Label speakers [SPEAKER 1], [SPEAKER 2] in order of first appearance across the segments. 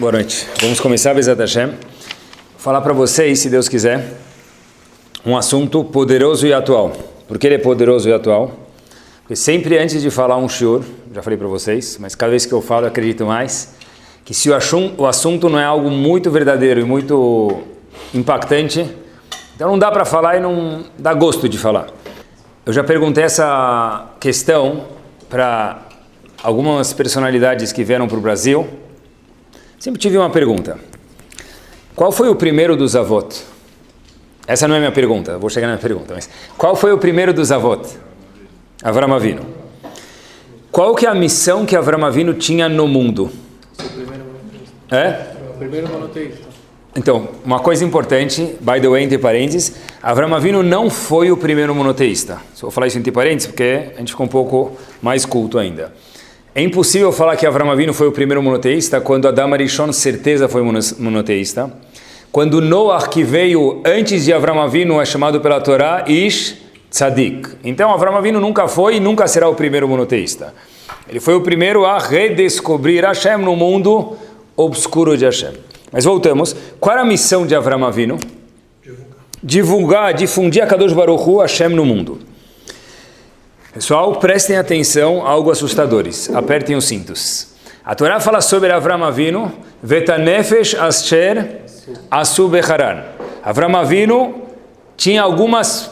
[SPEAKER 1] Boa noite. Vamos começar, Bezat Hashem. Vou falar para vocês, se Deus quiser, um assunto poderoso e atual. Por que ele é poderoso e atual? Porque sempre antes de falar um shiur, já falei para vocês, mas cada vez que eu falo eu acredito mais, que se o assunto não é algo muito verdadeiro e muito impactante, então não dá para falar e não dá gosto de falar. Eu já perguntei essa questão para algumas personalidades que vieram para o Brasil. Sempre tive uma pergunta. Qual foi o primeiro dos avot? Essa não é minha pergunta, vou chegar na minha pergunta. Mas qual foi o primeiro dos avot? Avram Avinu. Qual que é a missão que Avram Avinu tinha no mundo?
[SPEAKER 2] O primeiro monoteísta.
[SPEAKER 1] Então, uma coisa importante, by the way, entre parênteses, Avram Avinu não foi o primeiro monoteísta. Só vou falar isso entre parênteses, porque a gente ficou um pouco mais culto ainda. É impossível falar que Avram Avinu foi o primeiro monoteísta quando Adam Arishon certeza foi monoteísta. Quando Noah, que veio antes de Avram Avinu, é chamado pela Torá Ish Tzadik. Então Avram Avinu nunca foi e nunca será o primeiro monoteísta. Ele foi o primeiro a redescobrir Hashem no mundo obscuro de Hashem. Mas voltamos. Qual era a missão de Avram Avinu? Difundir a Kadosh Baruch Hu, Hashem no mundo. Pessoal, prestem atenção a algo assustadores. Apertem os cintos. A Torá fala sobre Avram Avinu, Vetanefesh Asher Asu Becharan. Avram Avinu tinha algumas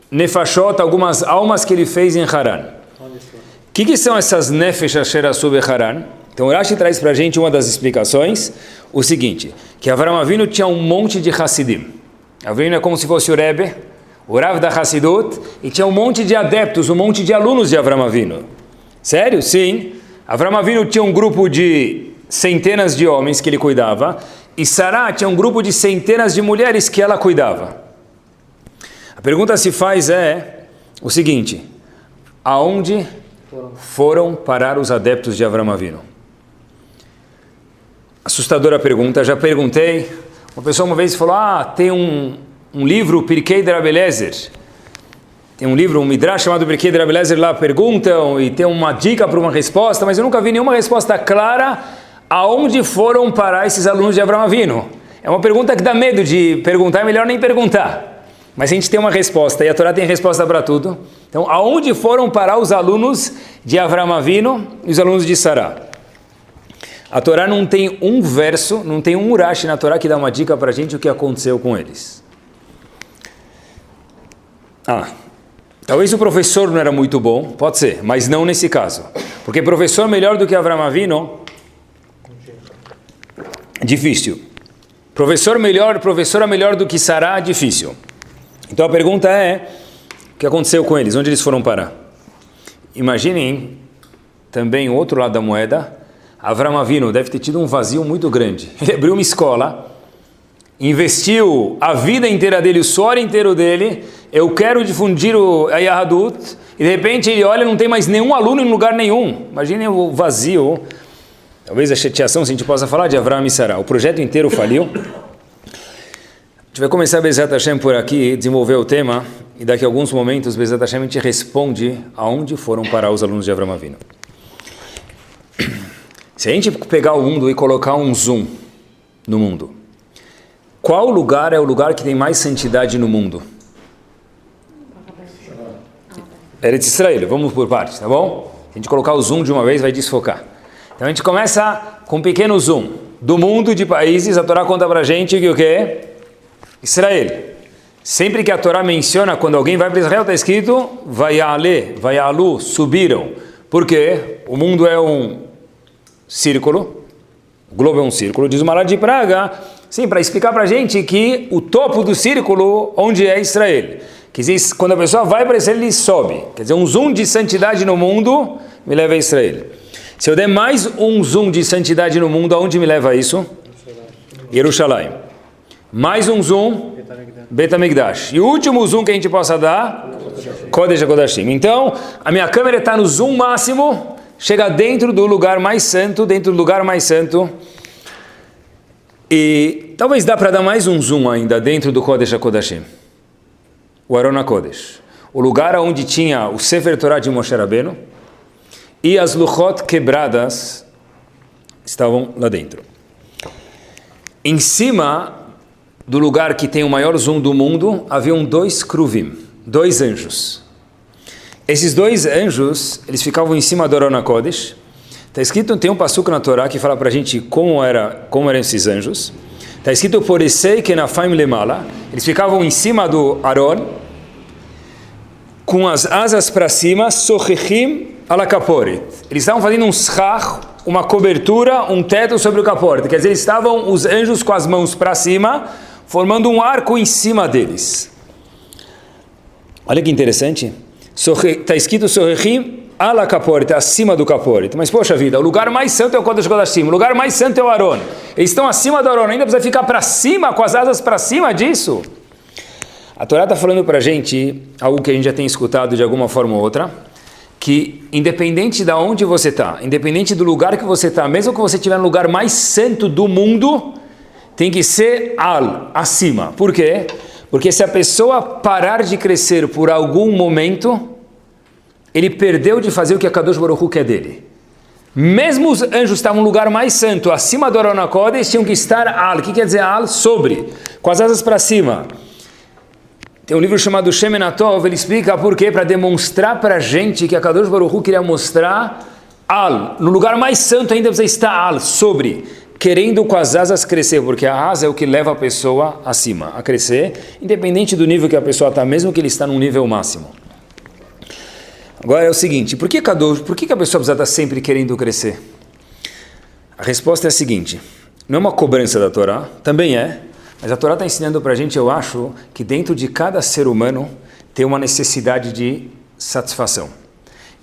[SPEAKER 1] nefashot, algumas almas que ele fez em Haran. O que são essas Nefesh Asher Asu Becharan? Então, o Rashi traz para a gente uma das explicações, o seguinte, que Avram Avinu tinha um monte de Hassidim. Avram Avinu é como se fosse o Rebbe, o Rav da Hassidut, e tinha um monte de adeptos, um monte de alunos de Avram Avinu. Sério? Sim. Avram Avinu tinha um grupo de centenas de homens que ele cuidava, e Sará tinha um grupo de centenas de mulheres que ela cuidava. A pergunta se faz é o seguinte, aonde foram parar os adeptos de Avram Avinu? Assustadora pergunta, já perguntei. Uma pessoa uma vez falou, tem um livro, Pirkei de Rabbi Eliezer. Tem um livro, um midrash chamado Pirkei de Rabbi Eliezer, lá perguntam e tem uma dica para uma resposta, mas eu nunca vi nenhuma resposta clara aonde foram parar esses alunos de Avram Avinu. É uma pergunta que dá medo de perguntar, é melhor nem perguntar. Mas a gente tem uma resposta, e a Torá tem resposta para tudo. Então, aonde foram parar os alunos de Avram Avinu e os alunos de Sará? A Torá não tem um verso, não tem um Urashi na Torá que dá uma dica para a gente o que aconteceu com eles. Talvez o professor não era muito bom, pode ser, mas não nesse caso. Porque professor melhor do que Avram Avinu, difícil. Professora melhor do que Sará, difícil. Então a pergunta é, o que aconteceu com eles? Onde eles foram parar? Imaginem também o outro lado da moeda. Avram Avinu deve ter tido um vazio muito grande. Ele abriu uma escola, investiu a vida inteira dele, o suor inteiro dele, eu quero difundir a Yahadut, e de repente ele olha, não tem mais nenhum aluno em lugar nenhum. Imaginem o vazio, talvez a chateação, se a gente possa falar, de Avram e Sará. O projeto inteiro faliu. A gente vai começar Bezat Hashem por aqui, desenvolver o tema, e daqui a alguns momentos Bezat Hashem a gente responde aonde foram parar os alunos de Avram Avinu. Se a gente pegar o mundo e colocar um zoom no mundo, qual lugar é o lugar que tem mais santidade no mundo? Eretz Israel, vamos por partes, tá bom? Se a gente colocar o zoom de uma vez, vai desfocar. Então a gente começa com um pequeno zoom. Do mundo de países, a Torá conta pra gente que o quê? Israel. Sempre que a Torá menciona, quando alguém vai para Israel, está escrito Vayale, Vayalu, subiram. Por quê? O mundo é um círculo, o globo é um círculo, diz o Maharaj de Praga, sim, para explicar para a gente que o topo do círculo, onde é Israel, que diz, quando a pessoa vai para Israel, ele sobe, quer dizer, um zoom de santidade no mundo me leva a Israel. Se eu der mais um zoom de santidade no mundo, aonde me leva isso? Yerushalayim. Mais um zoom, Bet HaMikdash. E o último zoom que a gente possa dar, Kodesh HaKodashim. Então, a minha câmera está no zoom máximo, chega dentro do lugar mais santo, e talvez dá para dar mais um zoom ainda dentro do Kodesh HaKodashim, o Aron HaKodesh, o lugar onde tinha o Sefer Torah de Moshe Rabbeinu e as Luchot quebradas estavam lá dentro. em cima do lugar que tem o maior zoom do mundo, haviam 2 kruvim, 2 anjos. Esses 2 anjos, eles ficavam em cima do Aron HaKodesh. Está escrito, tem um passuco na Torá que fala para a gente como eram esses anjos. Está escrito, Porisei kenafaim lemala. Eles ficavam em cima do Aron, com as asas para cima, sochechim ala kaporet. Eles estavam fazendo um schach, uma cobertura, um teto sobre o caporet. Quer dizer, estavam os anjos com as mãos para cima, formando um arco em cima deles. Olha que interessante. Está escrito sochechim ala kaporet, acima do caporet. Mas poxa vida, o lugar mais santo é o Kodesh Kodashim, o lugar mais santo é o Aron. Eles estão acima do Aron, ainda precisa ficar para cima, com as asas para cima disso? A Torá está falando para a gente algo que a gente já tem escutado de alguma forma ou outra, que independente de onde você está, independente do lugar que você está, mesmo que você estiver no lugar mais santo do mundo, tem que ser acima. Por quê? Porque se a pessoa parar de crescer por algum momento, ele perdeu de fazer o que a Kadosh Baruch Hu quer dele. Mesmo os anjos estavam no lugar mais santo, acima do Aron HaKodesh, tinham que estar o que quer dizer sobre? Com as asas para cima. Tem um livro chamado Shemen HaTov, ele explica por quê, para demonstrar para a gente que a Kadosh Baruch Hu queria mostrar no lugar mais santo ainda precisa estar sobre, querendo com as asas crescer, porque a asa é o que leva a pessoa acima, a crescer, independente do nível que a pessoa está, mesmo que ele está num nível máximo. Agora é o seguinte, por que a pessoa precisa estar sempre querendo crescer? A resposta é a seguinte, não é uma cobrança da Torá, também é, mas a Torá está ensinando para a gente, eu acho, que dentro de cada ser humano tem uma necessidade de satisfação.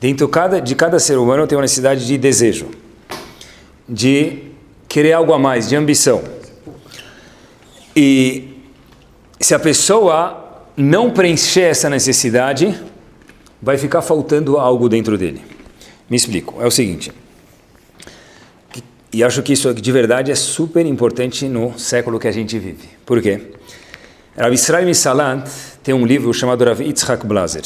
[SPEAKER 1] Dentro de cada ser humano tem uma necessidade de desejo, de querer algo a mais, de ambição. E se a pessoa não preencher essa necessidade, vai ficar faltando algo dentro dele. Me explico. É o seguinte, e acho que isso de verdade é super importante no século que a gente vive. Por quê? Rav Israel Misalant tem um livro chamado Rav Yitzhak Blazer.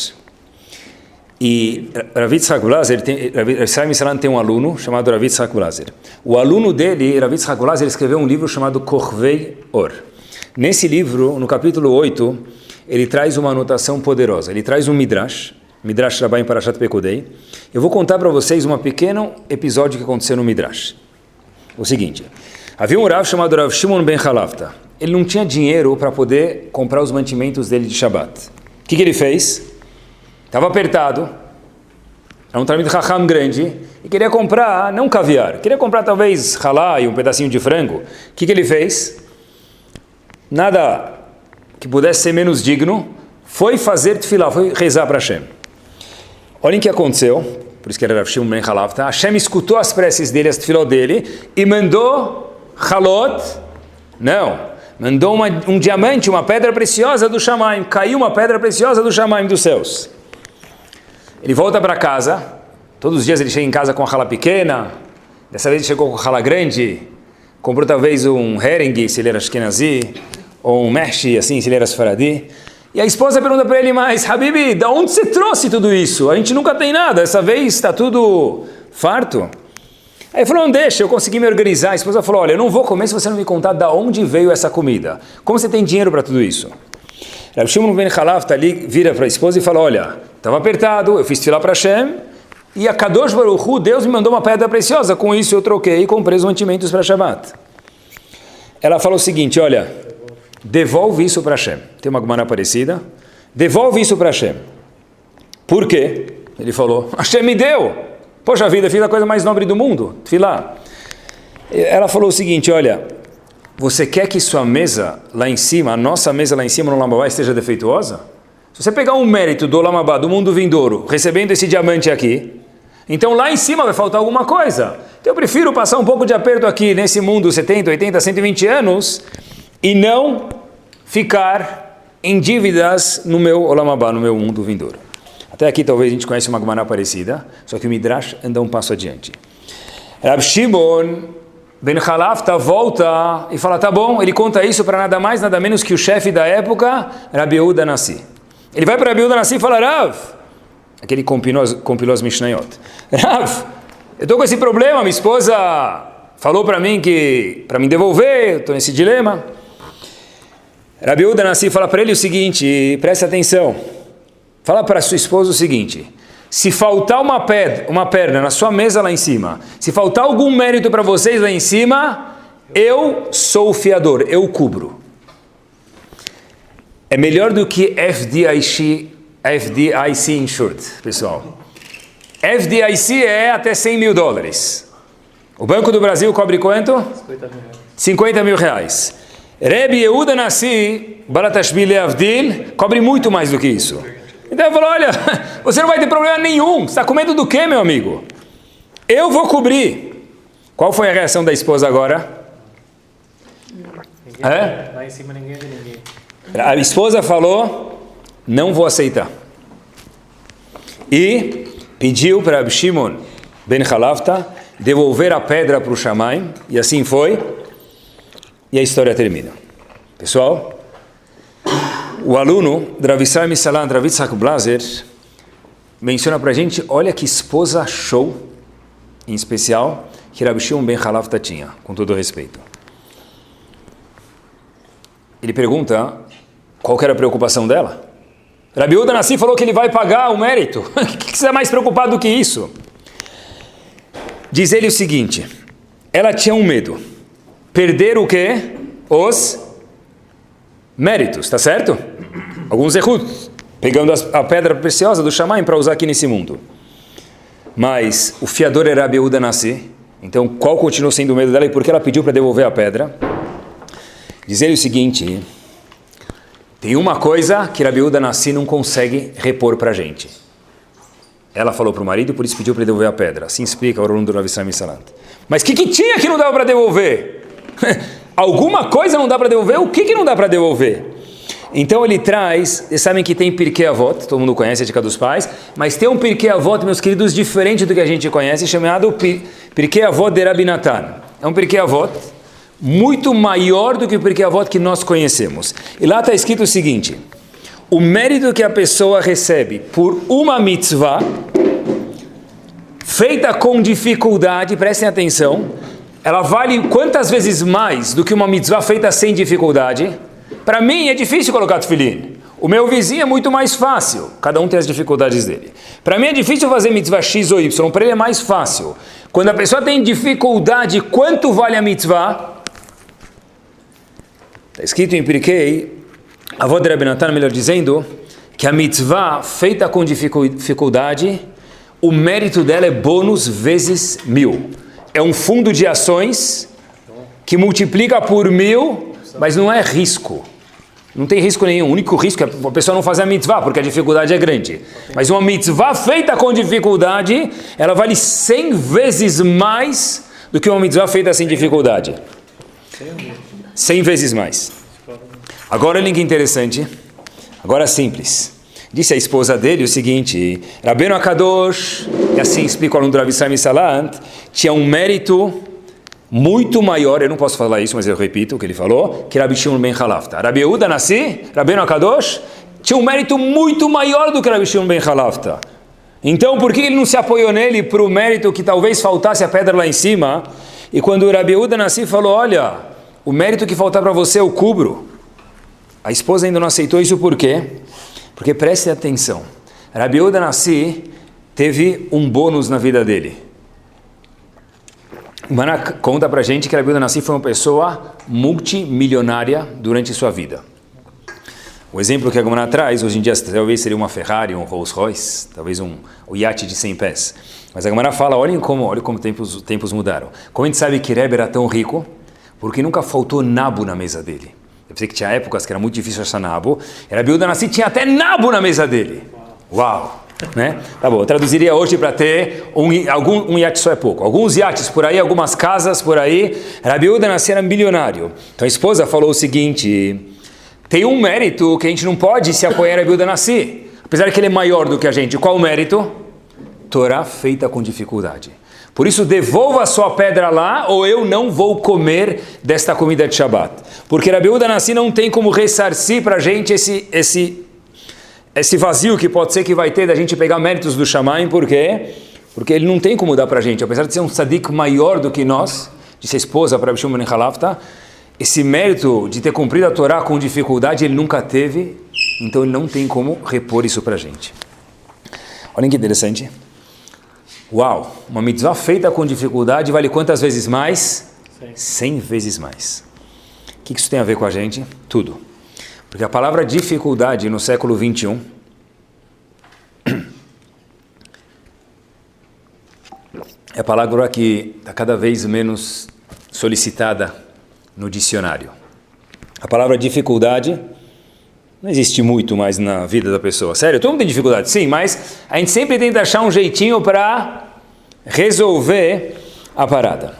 [SPEAKER 1] E Rav Yitzhak Blazer, Rav Israel Misalant tem um aluno chamado Rav Yitzhak Blazer. O aluno dele, Rav Yitzhak Blazer, escreveu um livro chamado Korvei Or. Nesse livro, no capítulo 8, ele traz uma anotação poderosa. Ele traz um Midrash Rabbah em Parashat Pekudei. Eu vou contar para vocês um pequeno episódio que aconteceu no Midrash. O seguinte, havia um Rav chamado Rav Shimon ben Halavta. Ele não tinha dinheiro para poder comprar os mantimentos dele de Shabbat. O que ele fez? Estava apertado, era um Talmid Chacham grande, e queria comprar, não caviar, queria comprar talvez halá e um pedacinho de frango. O que ele fez? Nada que pudesse ser menos digno, foi fazer tefilá, foi rezar para Hashem. Olhem o que aconteceu. Por isso que era Rav Shimon ben Halavta. Hashem escutou as preces dele, as tefilot dele, e mandou mandou um diamante, uma pedra preciosa do Shamaim. Caiu uma pedra preciosa do Shamaim dos céus. Ele volta para casa, todos os dias ele chega em casa com a halá pequena, dessa vez ele chegou com a halá grande, comprou talvez um herring, se ele era ashkenazi, ou um meshi, assim, se ele era sfaradi. E a esposa pergunta para ele, mas Habibi, da onde você trouxe tudo isso? A gente nunca tem nada, dessa vez está tudo farto. Aí ele falou, não deixa, eu consegui me organizar. A esposa falou, olha, eu não vou comer se você não me contar da onde veio essa comida. Como você tem dinheiro para tudo isso? Rav Shimon ben Halavta ali vira para a esposa e fala, olha, estava apertado, eu fiz tefilá para Hashem, e a Kadosh Baruch Hu, Deus me mandou uma pedra preciosa, com isso eu troquei e comprei os mantimentos para Shabbat. Ela falou o seguinte, olha, devolve isso para Hashem. Tem uma Gemara parecida. Devolve isso para Hashem. Por quê? Ele falou, Hashem me deu. Poxa vida, fiz a coisa mais nobre do mundo. Tefilá. Ela falou o seguinte, olha, você quer que sua mesa lá em cima, a nossa mesa lá em cima no Olam Habá esteja defeituosa? Se você pegar um mérito do Olam Habá, do mundo vindouro, recebendo esse diamante aqui, então lá em cima vai faltar alguma coisa. Então eu prefiro passar um pouco de aperto aqui nesse mundo 70, 80, 120 anos e não ficar em dívidas no meu Olam Habá, no meu mundo vindouro. Até aqui talvez a gente conheça uma Gemara parecida, só que o Midrash anda um passo adiante. Rav Shimon ben Halavta volta e fala, tá bom, ele conta isso para nada mais, nada menos que o chefe da época, Rabi Yehuda Nassi. Ele vai para Rabi Yehuda Nassi e fala, Rav, aquele compilou as Mishnayot, Rav, eu estou com esse problema, minha esposa falou para mim que para me devolver, eu estou nesse dilema. Rabi Yehuda Nassi fala para ele o seguinte, presta atenção, fala para sua esposa o seguinte, se faltar uma perna na sua mesa lá em cima, se faltar algum mérito para vocês lá em cima, eu sou o fiador, eu cubro. É melhor do que FDIC insured, pessoal. FDIC é até $100.000. O Banco do Brasil cobre quanto? 50 mil reais. Rabi Yehuda Nassi, Balatashvili Avdil, cobre muito mais do que isso. Então ele falou, olha, você não vai ter problema nenhum. Você está com medo do quê, meu amigo? Eu vou cobrir. Qual foi a reação da esposa agora? Lá em cima ninguém. A esposa falou, não vou aceitar. E pediu para Rabbi Shimon ben Halavta devolver a pedra para o Shamayim, e assim foi, e a história termina. Pessoal, o aluno Rav Israel Misalant, Rav Yitzhak Blazer, menciona para a gente, olha que esposa show, em especial, que Rabbi Shimon ben Halavta tinha, com todo respeito. Ele pergunta, qual que era a preocupação dela? Rabi Yehuda Nassi falou que ele vai pagar o mérito. O que você é mais preocupado do que isso? Diz ele o seguinte, ela tinha um medo. Perder o quê? Os méritos, tá certo? Alguns erros, pegando a pedra preciosa do Shamayim para usar aqui nesse mundo. Mas o fiador era Rabi Yehuda Nassi. Então qual continuou sendo o medo dela e por que ela pediu para devolver a pedra? Diz ele o seguinte, tem uma coisa que Rabi Yehuda Nassi não consegue repor para a gente. Ela falou para o marido, por isso pediu para devolver a pedra. Assim explica o aluno do Rav Israel Misalant. Mas o que tinha que não dava para devolver? Alguma coisa não dá para devolver? O que não dá para devolver? Então ele traz, vocês sabem que tem Pirkei Avot, todo mundo conhece a Dica dos Pais, mas tem um Pirkei Avot, meus queridos, diferente do que a gente conhece, chamado Pirkei Avot de Rabi Natan. É um Pirkei Avot muito maior do que o Pirkei Avot que nós conhecemos. E lá está escrito o seguinte, o mérito que a pessoa recebe por uma mitzvah, feita com dificuldade, prestem atenção, ela vale quantas vezes mais do que uma mitzvah feita sem dificuldade? Para mim é difícil colocar tefilin. O meu vizinho é muito mais fácil. Cada um tem as dificuldades dele. Para mim é difícil fazer mitzvah X ou Y. Para ele é mais fácil. Quando a pessoa tem dificuldade, quanto vale a mitzvah? Está escrito em Pirkei, Avot de Rabi Natan, melhor dizendo, que a mitzvah feita com dificuldade, o mérito dela é bônus vezes 1000. É um fundo de ações que multiplica por 1000, mas não é risco. Não tem risco nenhum. O único risco é a pessoa não fazer a mitzvah, porque a dificuldade é grande. Mas uma mitzvah feita com dificuldade, ela vale 100 vezes mais do que uma mitzvah feita sem dificuldade. 100 vezes mais. Agora olha que interessante. Agora simples. Disse a esposa dele o seguinte, Rabbeinu HaKadosh, e assim explica o aluno do Rav Israel Misalant, tinha um mérito muito maior, eu não posso falar isso, mas eu repito o que ele falou, que Rabbi Shimon ben Halavta. Rabi Yehuda Nassi, Rabbeinu HaKadosh, tinha um mérito muito maior do que Rabbi Shimon ben Halavta. Então, por que ele não se apoiou nele para o mérito que talvez faltasse a pedra lá em cima? E quando o Rabi Yehuda Nassi falou, olha, o mérito que faltar para você eu cubro. A esposa ainda não aceitou isso por quê? Porque preste atenção, Rabi Yehuda Nassi teve um bônus na vida dele. O Manak conta pra gente que Rabi Yehuda Nassi foi uma pessoa multimilionária durante sua vida. O exemplo que a Gemara traz, hoje em dia talvez seria uma Ferrari, um Rolls Royce, talvez um iate de 100 pés. Mas a Gemara fala, olhem como tempos mudaram. Como a gente sabe que Rebbe era tão rico? Porque nunca faltou nabo na mesa dele. Eu pensei que tinha épocas que era muito difícil achar nabo. Rabi Yehuda Nassi tinha até nabo na mesa dele. Uau! Né? Tá bom, eu traduziria hoje para ter um iate só é pouco. Alguns iates por aí, algumas casas por aí. Rabi Yehuda Nassi era milionário. Então a esposa falou o seguinte, tem um mérito que a gente não pode se apoiar a Rabi Yehuda Nassi. Apesar que ele é maior do que a gente. Qual o mérito? Torá feita com dificuldade. Por isso, devolva a sua pedra lá, ou eu não vou comer desta comida de Shabbat. Porque Rabi Yehuda Nassi não tem como ressarcir para a gente esse vazio que pode ser que vai ter da gente pegar méritos do Shamayim. Por quê? Porque ele não tem como dar para a gente. Apesar de ser um tzadik maior do que nós, disse a esposa para Rabi Shimon ben Halafta, esse mérito de ter cumprido a Torá com dificuldade, ele nunca teve, então ele não tem como repor isso para a gente. Olhem que interessante. Uau, uma mitzvah feita com dificuldade vale quantas vezes mais? 100 vezes mais. O que isso tem a ver com a gente? Tudo. Porque a palavra dificuldade no século 21 é a palavra que está cada vez menos solicitada no dicionário. A palavra dificuldade não existe muito mais na vida da pessoa. Sério, todo mundo tem dificuldade, sim, mas a gente sempre tenta achar um jeitinho para resolver a parada.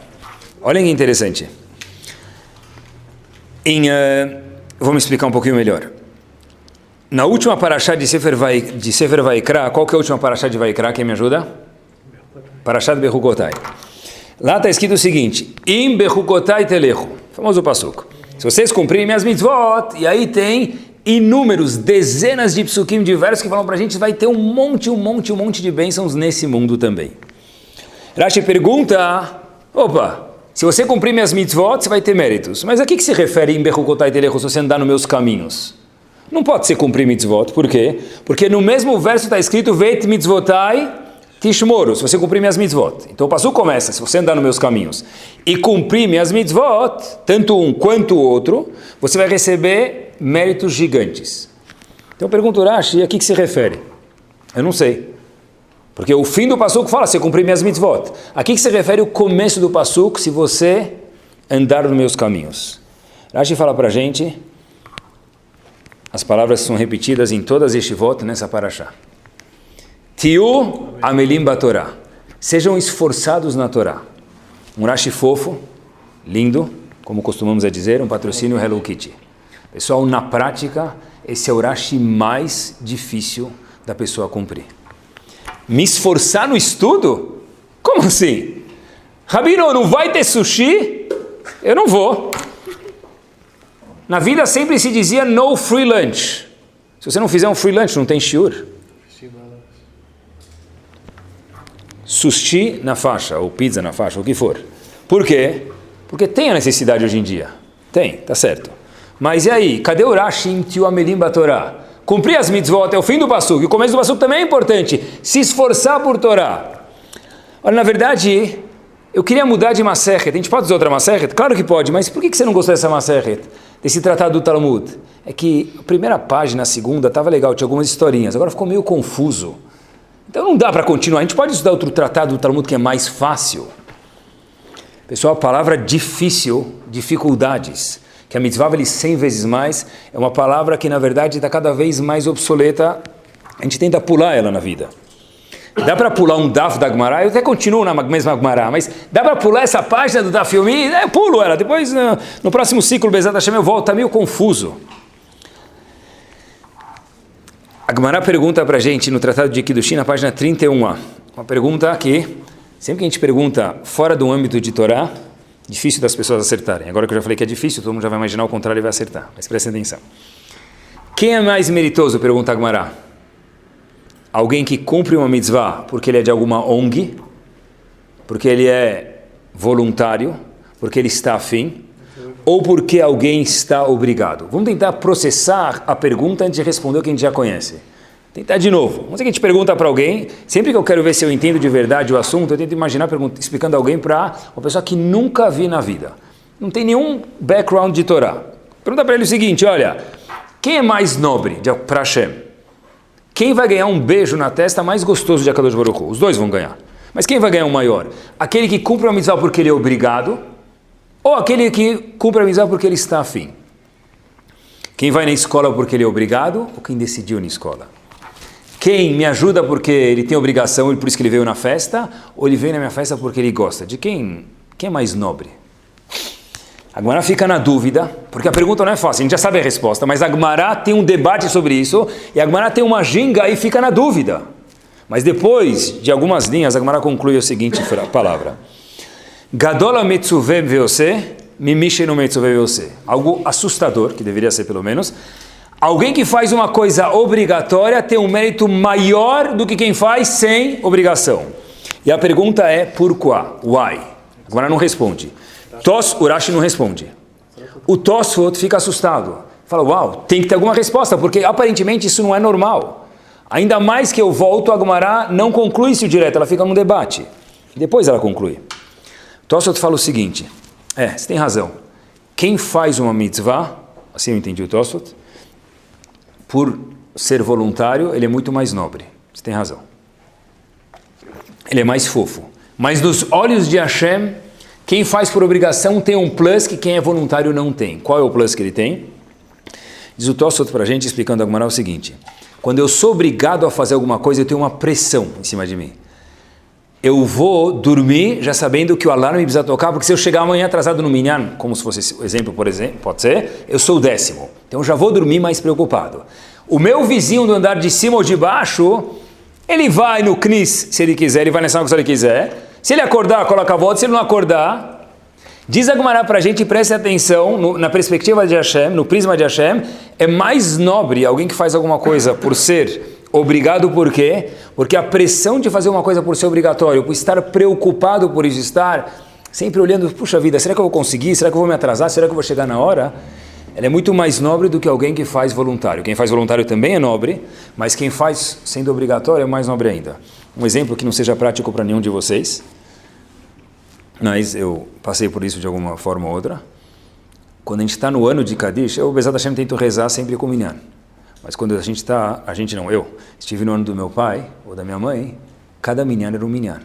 [SPEAKER 1] Olhem que interessante. Vamos explicar um pouquinho melhor. Na última parashá de Sefer Vaikra, qual que é a última parashá de Vaikra? Quem me ajuda? Parashá de Bechukotai. Lá está escrito o seguinte: Im Bechukotai telechu. Famoso passuco. Se vocês cumprirem minhas mitzvot, e aí tem inúmeros, dezenas de psukim diversos que falam para a gente, vai ter um monte de bênçãos nesse mundo também. Rashi pergunta, se você cumprir minhas mitzvot, você vai ter méritos. Mas a que se refere em Bechukotai telechu se você andar nos meus caminhos? Não pode ser cumprir mitzvot. Por quê? Porque no mesmo verso está escrito Veit mitzvotai tishmoru, se você cumprir minhas mitzvot. Então o passuco começa, se você andar nos meus caminhos e cumprir minhas mitzvot, tanto um quanto o outro, você vai receber méritos gigantes. Então eu pergunto, Rashi, a que se refere? Eu não sei. Porque o fim do passuco fala, se eu cumprir minhas mitzvot. A que se refere o começo do passuco, se você andar nos meus caminhos? Rashi fala para a gente, as palavras são repetidas em todas as yeshivot nessa parashá. Tiu amelim batorá. Sejam esforçados na Torá. Um Rashi fofo, lindo, como costumamos a dizer, um patrocínio Hello Kitty. Pessoal, na prática, esse é o Rashi mais difícil da pessoa cumprir. Me esforçar no estudo? Como assim? Rabino, não vai ter sushi? Eu não vou. Na vida sempre se dizia no free lunch. Se você não fizer um free lunch, não tem shiur. Sushi na faixa, ou pizza na faixa, o que for. Por quê? Porque tem a necessidade hoje em dia. Tem, tá certo. Mas e aí? Cadê o Rashi em Tiu Amelim Batorá? Cumprir as mitzvot até o fim do passuco. E o começo do passuco também é importante. Se esforçar por Torá. Olha, na verdade, eu queria mudar de Masechet. A gente pode usar outra Masechet? Claro que pode, mas por que você não gostou dessa Masechet? Desse tratado do Talmud? É que a primeira página, a segunda, estava legal, tinha algumas historinhas. Agora ficou meio confuso. Então não dá para continuar. A gente pode estudar outro tratado do Talmud que é mais fácil. Pessoal, a palavra difícil, dificuldades, que a mitzvah vale 100 vezes mais, é uma palavra que na verdade está cada vez mais obsoleta. A gente tenta pular ela na vida. Dá para pular um daf da Gemara, eu até continuo na mesma Gemara, mas dá para pular essa página do daf Yomi, eu pulo ela. Depois no próximo ciclo, Bezat Hashem, eu volto, está meio confuso. A Gemara pergunta para a gente no Tratado de Kiddushin, na página 31a, uma pergunta que, sempre que a gente pergunta fora do âmbito de Torá, difícil das pessoas acertarem. Agora que eu já falei que é difícil, todo mundo já vai imaginar o contrário e vai acertar. Mas prestem atenção. Quem é mais meritoso, pergunta a Gemara? Alguém que cumpre uma mitzvah porque ele é de alguma ONG, porque ele é voluntário, porque ele está afim, ou porque alguém está obrigado? Vamos tentar processar a pergunta antes de responder o que a gente já conhece. Tentar de novo. Vamos dizer que a gente pergunta para alguém, sempre que eu quero ver se eu entendo de verdade o assunto, eu tento imaginar explicando alguém para uma pessoa que nunca vi na vida. Não tem nenhum background de Torá. Pergunta para ele o seguinte, olha, quem é mais nobre para Hashem? Quem vai ganhar um beijo na testa mais gostoso de Akadosh Baruch Hu? Os dois vão ganhar. Mas quem vai ganhar um maior? Aquele que cumpre a mitzvah porque ele é obrigado, ou aquele que cumpre a mitzvah porque ele está afim? Quem vai na escola porque ele é obrigado, ou quem decidiu na escola? Quem me ajuda porque ele tem obrigação e por isso que ele veio na festa, ou ele veio na minha festa porque ele gosta? De quem é mais nobre? A Gemara fica na dúvida, porque a pergunta não é fácil, a gente já sabe a resposta, mas a Gemara tem um debate sobre isso, e a Gemara tem uma ginga e fica na dúvida. Mas depois de algumas linhas, a Gemara conclui a seguinte palavra. Gadola metzuvem veose, mimishe no metzuvem veose. Algo assustador, que deveria ser pelo menos. Alguém que faz uma coisa obrigatória tem um mérito maior do que quem faz sem obrigação. E a pergunta é, por quê? Why? A Gemara não responde. Urashi não responde. O Tosfot fica assustado. Fala, uau, tem que ter alguma resposta, porque aparentemente isso não é normal. Ainda mais que eu volto, a Gemara não conclui isso direto, ela fica num debate. Depois ela conclui. Tosfot fala o seguinte, você tem razão. Quem faz uma mitzvah, assim eu entendi o Tosfot, por ser voluntário, ele é muito mais nobre. Você tem razão. Ele é mais fofo. Mas nos olhos de Hashem, quem faz por obrigação tem um plus que quem é voluntário não tem. Qual é o plus que ele tem? Diz o Tosfot para a gente, explicando a Gemara o seguinte. Quando eu sou obrigado a fazer alguma coisa, eu tenho uma pressão em cima de mim. Eu vou dormir já sabendo que o alarme precisa tocar, porque se eu chegar amanhã atrasado no minyan, como se fosse o exemplo, por exemplo, pode ser, eu sou o 10º. Então eu já vou dormir mais preocupado. O meu vizinho do andar de cima ou de baixo, ele vai no knis, se ele quiser, ele vai nessa se ele quiser. Se ele acordar, coloca a volta. Se ele não acordar, diz a Gemara para a gente, preste atenção, na perspectiva de Hashem, no prisma de Hashem, é mais nobre alguém que faz alguma coisa por ser obrigado, por quê? Porque a pressão de fazer uma coisa por ser obrigatório, por estar preocupado por isso, estar sempre olhando, puxa vida, será que eu vou conseguir? Será que eu vou me atrasar? Será que eu vou chegar na hora? Ela é muito mais nobre do que alguém que faz voluntário. Quem faz voluntário também é nobre, mas quem faz sendo obrigatório é mais nobre ainda. Um exemplo que não seja prático para nenhum de vocês, mas eu passei por isso de alguma forma ou outra. Quando a gente está no ano de Kadish, eu, Bezat Hashem, tento rezar sempre com minyan. Mas quando eu estive no ano do meu pai ou da minha mãe, cada minyan era um minyan.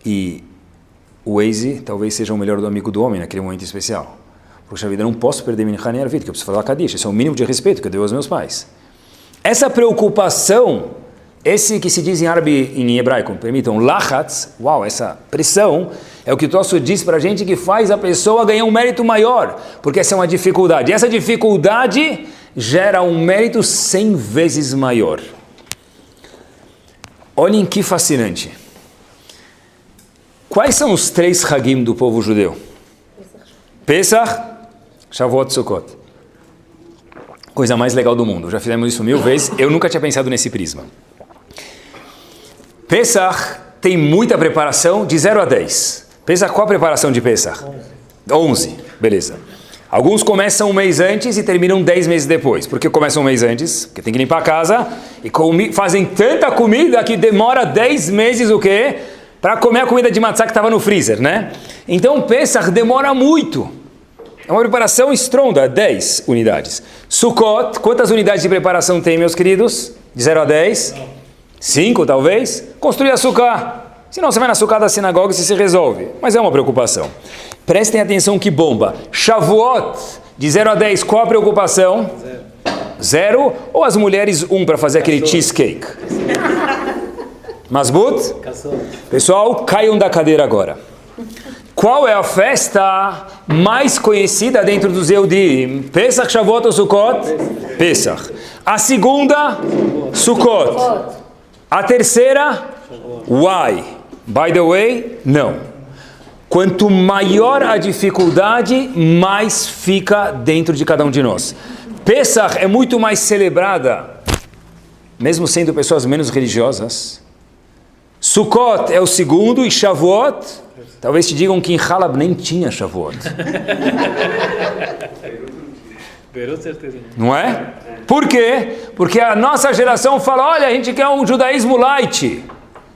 [SPEAKER 1] E o Waze talvez seja o melhor do amigo do homem naquele momento especial. Puxa vida, eu não posso perder minha Hanei Arvit, que eu preciso falar Kadish. Esse é o mínimo de respeito que eu dei aos meus pais. Essa preocupação, esse que se diz em árabe, em hebraico, permitam, lachatz, essa pressão, é o que o Tosfot diz para a gente que faz a pessoa ganhar um mérito maior, porque essa é uma dificuldade. Essa dificuldade gera um mérito 100 vezes maior. Olhem que fascinante. Quais são os 3 Hagim do povo judeu? Pesach, Shavuot, Sukkot. Coisa mais legal do mundo. Já fizemos isso 1000 vezes. Eu nunca tinha pensado nesse prisma. Pesach tem muita preparação de 0 a 10. Pesach, qual a preparação de Pesach? 11. Beleza. Alguns começam um mês antes e terminam 10 meses depois. Por que começam um mês antes? Porque tem que limpar a casa e fazem tanta comida que demora 10 meses o quê? Para comer a comida de matzah que estava no freezer, né? Então Pesach demora muito. É uma preparação estronda, 10 unidades. Sukkot, quantas unidades de preparação tem, meus queridos? De 0 a 10? 5, talvez? Construir açúcar. Se não, você vai na açúcar da sinagoga e se resolve. Mas é uma preocupação. Prestem atenção que bomba. Shavuot, de 0 a 10, qual a preocupação? 0. Ou as mulheres 1 para fazer aquele cheesecake? Masbut? Pessoal, caiam da cadeira agora. Qual é a festa mais conhecida dentro dos Yehudim? Pesach, Shavuot ou Sukkot? Pesach. A segunda? Sukkot. A terceira? Why? By the way, não. Quanto maior a dificuldade, mais fica dentro de cada um de nós. Pesach é muito mais celebrada, mesmo sendo pessoas menos religiosas. Sukkot é o segundo e Shavuot, talvez te digam que em Halab nem tinha Shavuot. Não é? Por quê? Porque a nossa geração fala, olha, a gente quer um judaísmo light.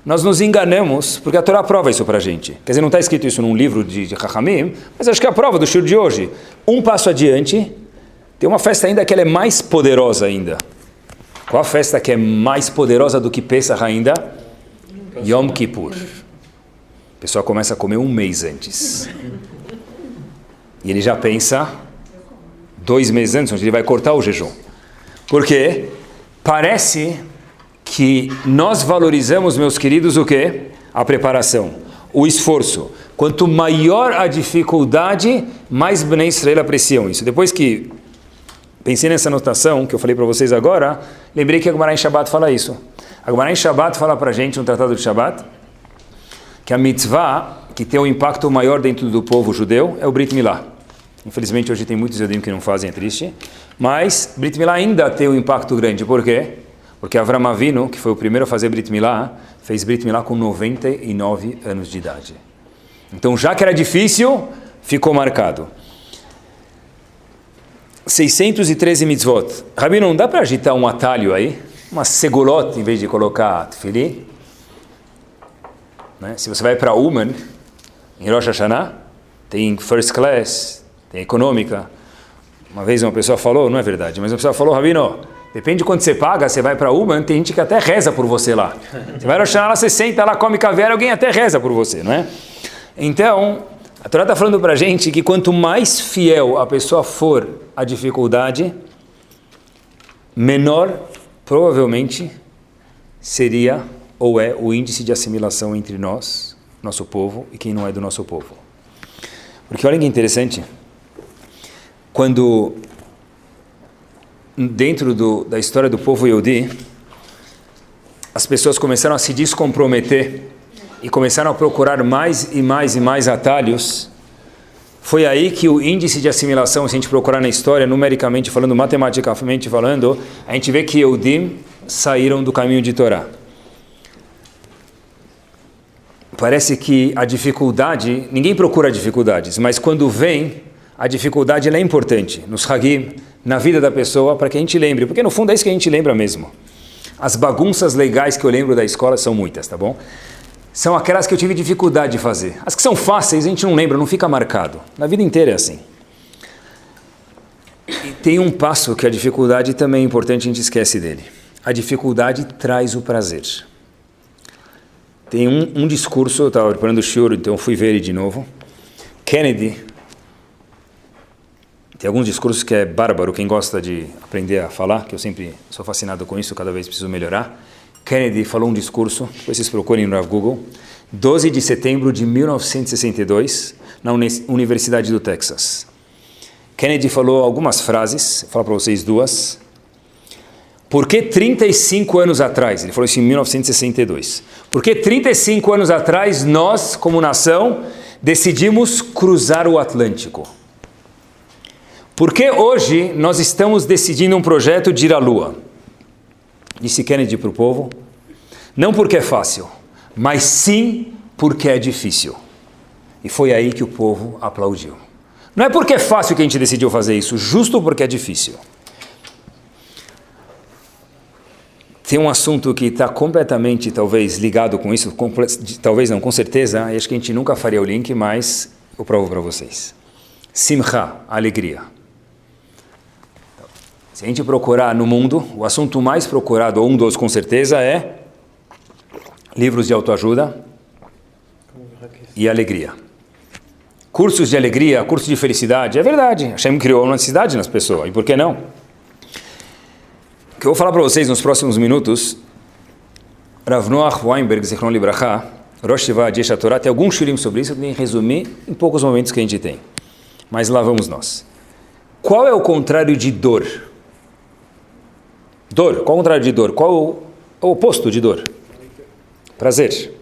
[SPEAKER 1] Nós nos enganamos, porque a Torá prova isso para a gente. Quer dizer, não está escrito isso num livro de Chachamim, mas acho que é a prova do shur de hoje. Um passo adiante, tem uma festa ainda que ela é mais poderosa ainda. Qual a festa que é mais poderosa do que Pesach ainda? Yom Kippur. O pessoal começa a comer um mês antes. E ele já pensa 2 meses antes, onde ele vai cortar o jejum. Por quê? Parece que nós valorizamos, meus queridos, o quê? A preparação, o esforço. Quanto maior a dificuldade, mais Bnei Israel apreciam isso. Depois que pensei nessa anotação que eu falei para vocês agora, lembrei que a Gemara em Shabbat fala isso. A Gemara em Shabbat fala para a gente, no Tratado de Shabbat, que a mitzvah que tem um impacto maior dentro do povo judeu é o Brit Milá. Infelizmente hoje tem muitos judeus que não fazem, é triste. Mas Brit Milá ainda tem um impacto grande. Por quê? Porque Avram Avinu, que foi o primeiro a fazer Brit Milá, fez Brit Milá com 99 anos de idade. Então, já que era difícil, ficou marcado. 613 mitzvot. Rabi, não dá para agitar um atalho aí? Uma segulot em vez de colocar tefili? Né? Se você vai para Uman, em Rosh Hashanah, tem first class, tem econômica. Uma vez uma pessoa falou, não é verdade, mas uma pessoa falou, Rabino, depende de quanto você paga, você vai para Uman, tem gente que até reza por você lá. Você vai no Rosh Hashanah, você senta lá, come caviar, alguém até reza por você, não é? Então, a Torá está falando para a gente que quanto mais fiel a pessoa for à dificuldade, menor, provavelmente, seria ou é o índice de assimilação entre nós, nosso povo, e quem não é do nosso povo. Porque olha que interessante, quando dentro da história do povo Yehudi, as pessoas começaram a se descomprometer e começaram a procurar mais e mais e mais atalhos, foi aí que o índice de assimilação, se a gente procurar na história, numericamente falando, matematicamente falando, a gente vê que Yehudim saíram do caminho de Torá. Parece que a dificuldade, ninguém procura dificuldades, mas quando vem, a dificuldade ela é importante nos Hagim, na vida da pessoa, para que a gente lembre, porque no fundo é isso que a gente lembra mesmo. As bagunças legais que eu lembro da escola são muitas, tá bom? São aquelas que eu tive dificuldade de fazer. As que são fáceis a gente não lembra, não fica marcado. Na vida inteira é assim. E tem um passo que a dificuldade também é importante, a gente esquece dele. A dificuldade traz o prazer. Tem um discurso, eu estava preparando o shiur, então eu fui ver ele de novo. Kennedy, tem alguns discursos que é bárbaro, quem gosta de aprender a falar, que eu sempre sou fascinado com isso, cada vez preciso melhorar. Kennedy falou um discurso, depois vocês procurem no Google, 12 de setembro de 1962, na Universidade do Texas. Kennedy falou algumas frases, vou falar para vocês duas. Por que 35 anos atrás, ele falou isso em 1962, por que 35 anos atrás nós, como nação, decidimos cruzar o Atlântico? Por que hoje nós estamos decidindo um projeto de ir à Lua? Disse Kennedy para o povo, não porque é fácil, mas sim porque é difícil. E foi aí que o povo aplaudiu. Não é porque é fácil que a gente decidiu fazer isso, justo porque é difícil. Tem um assunto que está completamente, talvez, ligado com isso, talvez não, com certeza, e acho que a gente nunca faria o link, mas eu provo para vocês. Simcha, alegria. Se a gente procurar no mundo, o assunto mais procurado, ou um dos com certeza, é livros de autoajuda e alegria. Cursos de alegria, cursos de felicidade, é verdade. Hashem criou uma necessidade nas pessoas, e por que não? O que eu vou falar para vocês nos próximos minutos, Rav Noach Weinberg, Zichron Libraha, Rosh Yeshiva de Yeshat Torah, tem alguns shiurim sobre isso, eu tenho que resumir em poucos momentos que a gente tem. Mas lá vamos nós. Qual é o contrário de dor? Dor, qual é o contrário de dor? Qual é o oposto de dor? Prazer.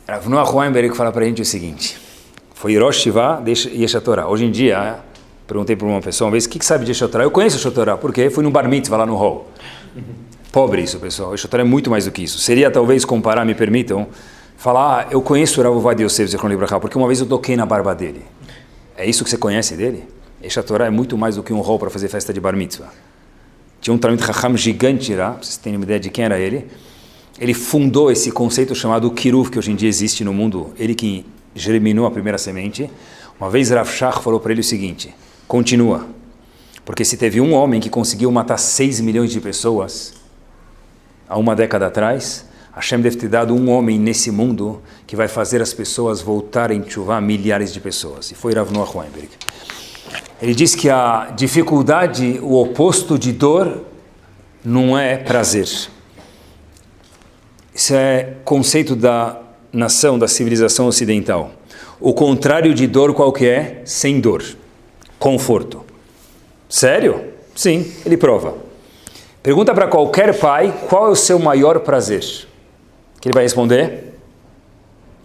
[SPEAKER 1] Rav Noach Weinberg fala para a gente o seguinte, foi Rosh Yeshiva de Yeshat Torah. Hoje em dia, perguntei para uma pessoa uma vez, o que sabe de Yeshat Torah? Eu conheço Yeshat Torah, porque fui no bar mitzvah lá no hall. Pobre isso, pessoal. Yeshat Torah é muito mais do que isso. Seria, talvez, comparar, me permitam, falar, eu conheço o Rav Ovadia Yosef, Zichron Libraha, porque uma vez eu toquei na barba dele. É isso que você conhece dele? Yeshat Torah é muito mais do que um hall para fazer festa de bar mitzvah. Tinha um Talmid Chacham gigante lá, para vocês terem uma ideia de quem era ele. Ele fundou esse conceito chamado Kiruv, que hoje em dia existe no mundo. Ele que germinou a primeira semente. Uma vez Rav Shach falou para ele o seguinte, continua, porque se teve um homem que conseguiu matar 6 milhões de pessoas há uma década atrás, Hashem deve ter dado um homem nesse mundo que vai fazer as pessoas voltarem a tshuva, milhares de pessoas. E foi Rav Noach Weinberg. Ele diz que a dificuldade, o oposto de dor, não é prazer. Isso é conceito da nação, da civilização ocidental. O contrário de dor qual que é? Sem dor. Conforto. Sério? Sim, ele prova. Pergunta para qualquer pai qual é o seu maior prazer. O que ele vai responder?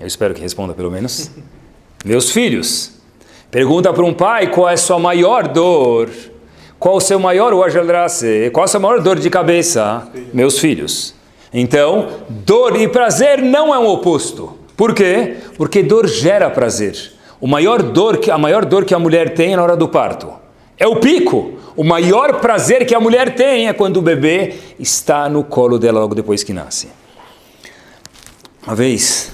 [SPEAKER 1] Eu espero que responda pelo menos. Meus filhos. Pergunta para um pai qual é a sua maior dor. Qual o seu maior wajaldrase? Qual a sua maior dor de cabeça? Meus filhos. Então, dor e prazer não é um oposto. Por quê? Porque dor gera prazer. A maior dor que a mulher tem é na hora do parto. É o pico. O maior prazer que a mulher tem é quando o bebê está no colo dela logo depois que nasce. Uma vez,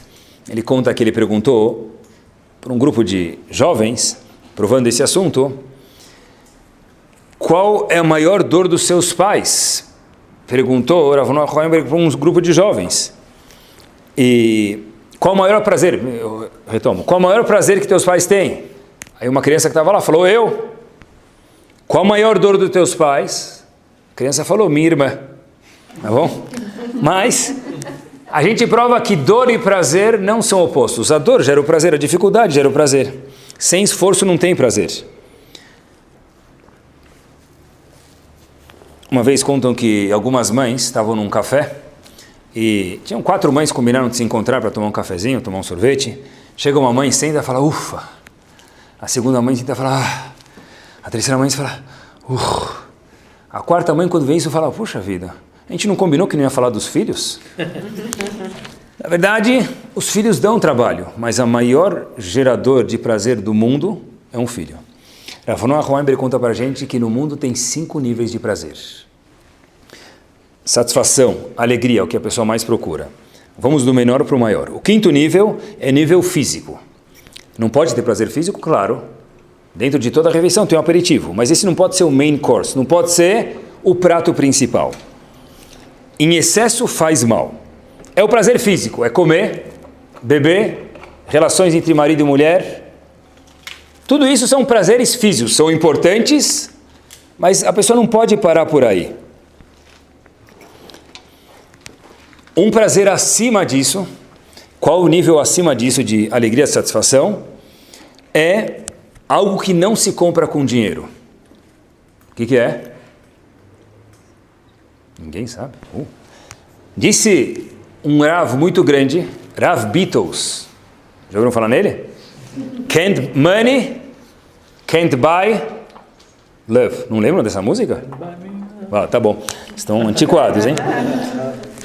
[SPEAKER 1] ele conta que ele perguntou para um grupo de jovens, provando esse assunto, qual é a maior dor dos seus pais? Perguntou Rav Noach Weinberg para um grupo de jovens. E qual o maior prazer? Eu retomo. Qual o maior prazer que teus pais têm? Aí uma criança que estava lá falou, eu. Qual a maior dor dos teus pais? A criança falou, minha irmã. Tá bom? Mas a gente prova que dor e prazer não são opostos. A dor gera o prazer, a dificuldade gera o prazer. Sem esforço não tem prazer. Uma vez contam que algumas mães estavam num café e tinham 4 mães combinaram de se encontrar para tomar um cafezinho, tomar um sorvete. Chega uma mãe, senta e fala, ufa. A segunda mãe tenta falar, a terceira mãe fala, A quarta mãe, quando vê isso, fala, puxa vida, a gente não combinou que não ia falar dos filhos? Na verdade, os filhos dão trabalho, mas a maior gerador de prazer do mundo é um filho. Rav Noach Weinberg conta para a gente que no mundo tem 5 níveis de prazer. Satisfação, alegria, é o que a pessoa mais procura. Vamos do menor para o maior. O 5º nível é nível físico. Não pode ter prazer físico? Claro. Dentro de toda a refeição tem um aperitivo, mas esse não pode ser o main course, não pode ser o prato principal. Em excesso faz mal. É o prazer físico, é comer, beber, relações entre marido e mulher. Tudo isso são prazeres físicos, são importantes, mas a pessoa não pode parar por aí. Um prazer acima disso, qual o nível acima disso de alegria e satisfação? É algo que não se compra com dinheiro. O que é? Ninguém sabe. Disse um Rav muito grande, Rav Beatles. Já ouviram falar nele? Can't buy love. Não lembram dessa música? Ah, tá bom. Estão antiquados, hein?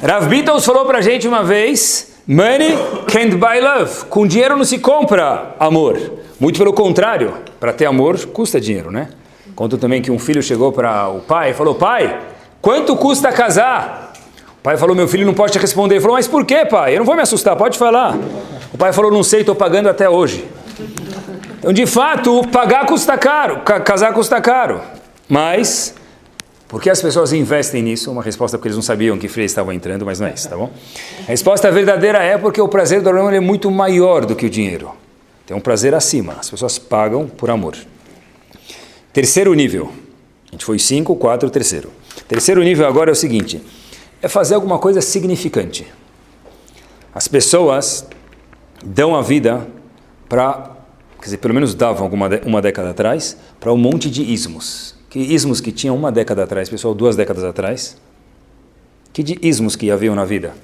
[SPEAKER 1] Rav Beatles falou pra gente uma vez, money can't buy love. Com dinheiro não se compra amor. Muito pelo contrário, para ter amor custa dinheiro, né? Conto também que um filho chegou para o pai e falou, pai, quanto custa casar? O pai falou, meu filho não pode te responder. Ele falou, mas por quê, pai? Eu não vou me assustar, pode falar. O pai falou, não sei, estou pagando até hoje. Então, de fato, pagar custa caro, casar custa caro. Mas, por que as pessoas investem nisso? Uma resposta porque eles não sabiam que freio estavam entrando, mas não é isso, tá bom? A resposta verdadeira é porque o prazer do amor é muito maior do que o dinheiro. Tem um prazer acima, as pessoas pagam por amor. Terceiro nível, a gente foi 5, 4, terceiro. Terceiro nível agora é o seguinte, é fazer alguma coisa significante. As pessoas dão a vida para, quer dizer, pelo menos davam uma década atrás, para um monte de ismos. Que ismos que tinham 1 década atrás, pessoal, 2 décadas atrás? Que de ismos que haviam na vida?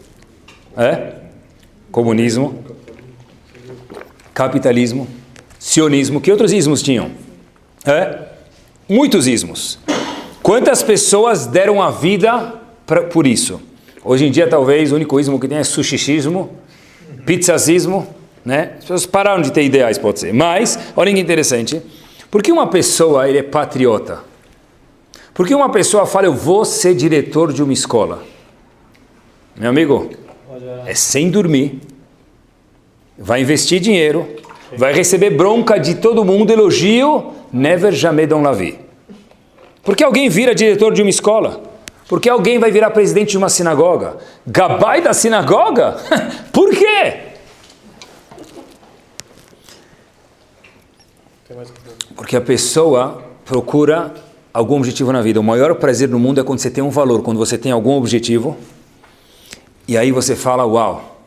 [SPEAKER 1] Comunismo, capitalismo, sionismo, que outros ismos tinham? Muitos ismos. Quantas pessoas deram a vida por isso? Hoje em dia, talvez, o único ismo que tem é sushismo, pizzasismo, né? As pessoas pararam de ter ideais, pode ser. Mas, olha que interessante, por que uma pessoa ele é patriota? Por que uma pessoa fala, eu vou ser diretor de uma escola? Meu amigo, é sem dormir, vai investir dinheiro, vai receber bronca de todo mundo, elogio, never jamais dans la vie. Por que alguém vira diretor de uma escola? Por que alguém vai virar presidente de uma sinagoga? Gabai da sinagoga? Por quê? Porque a pessoa procura algum objetivo na vida. O maior prazer no mundo é quando você tem um valor, quando você tem algum objetivo, e aí você fala, uau,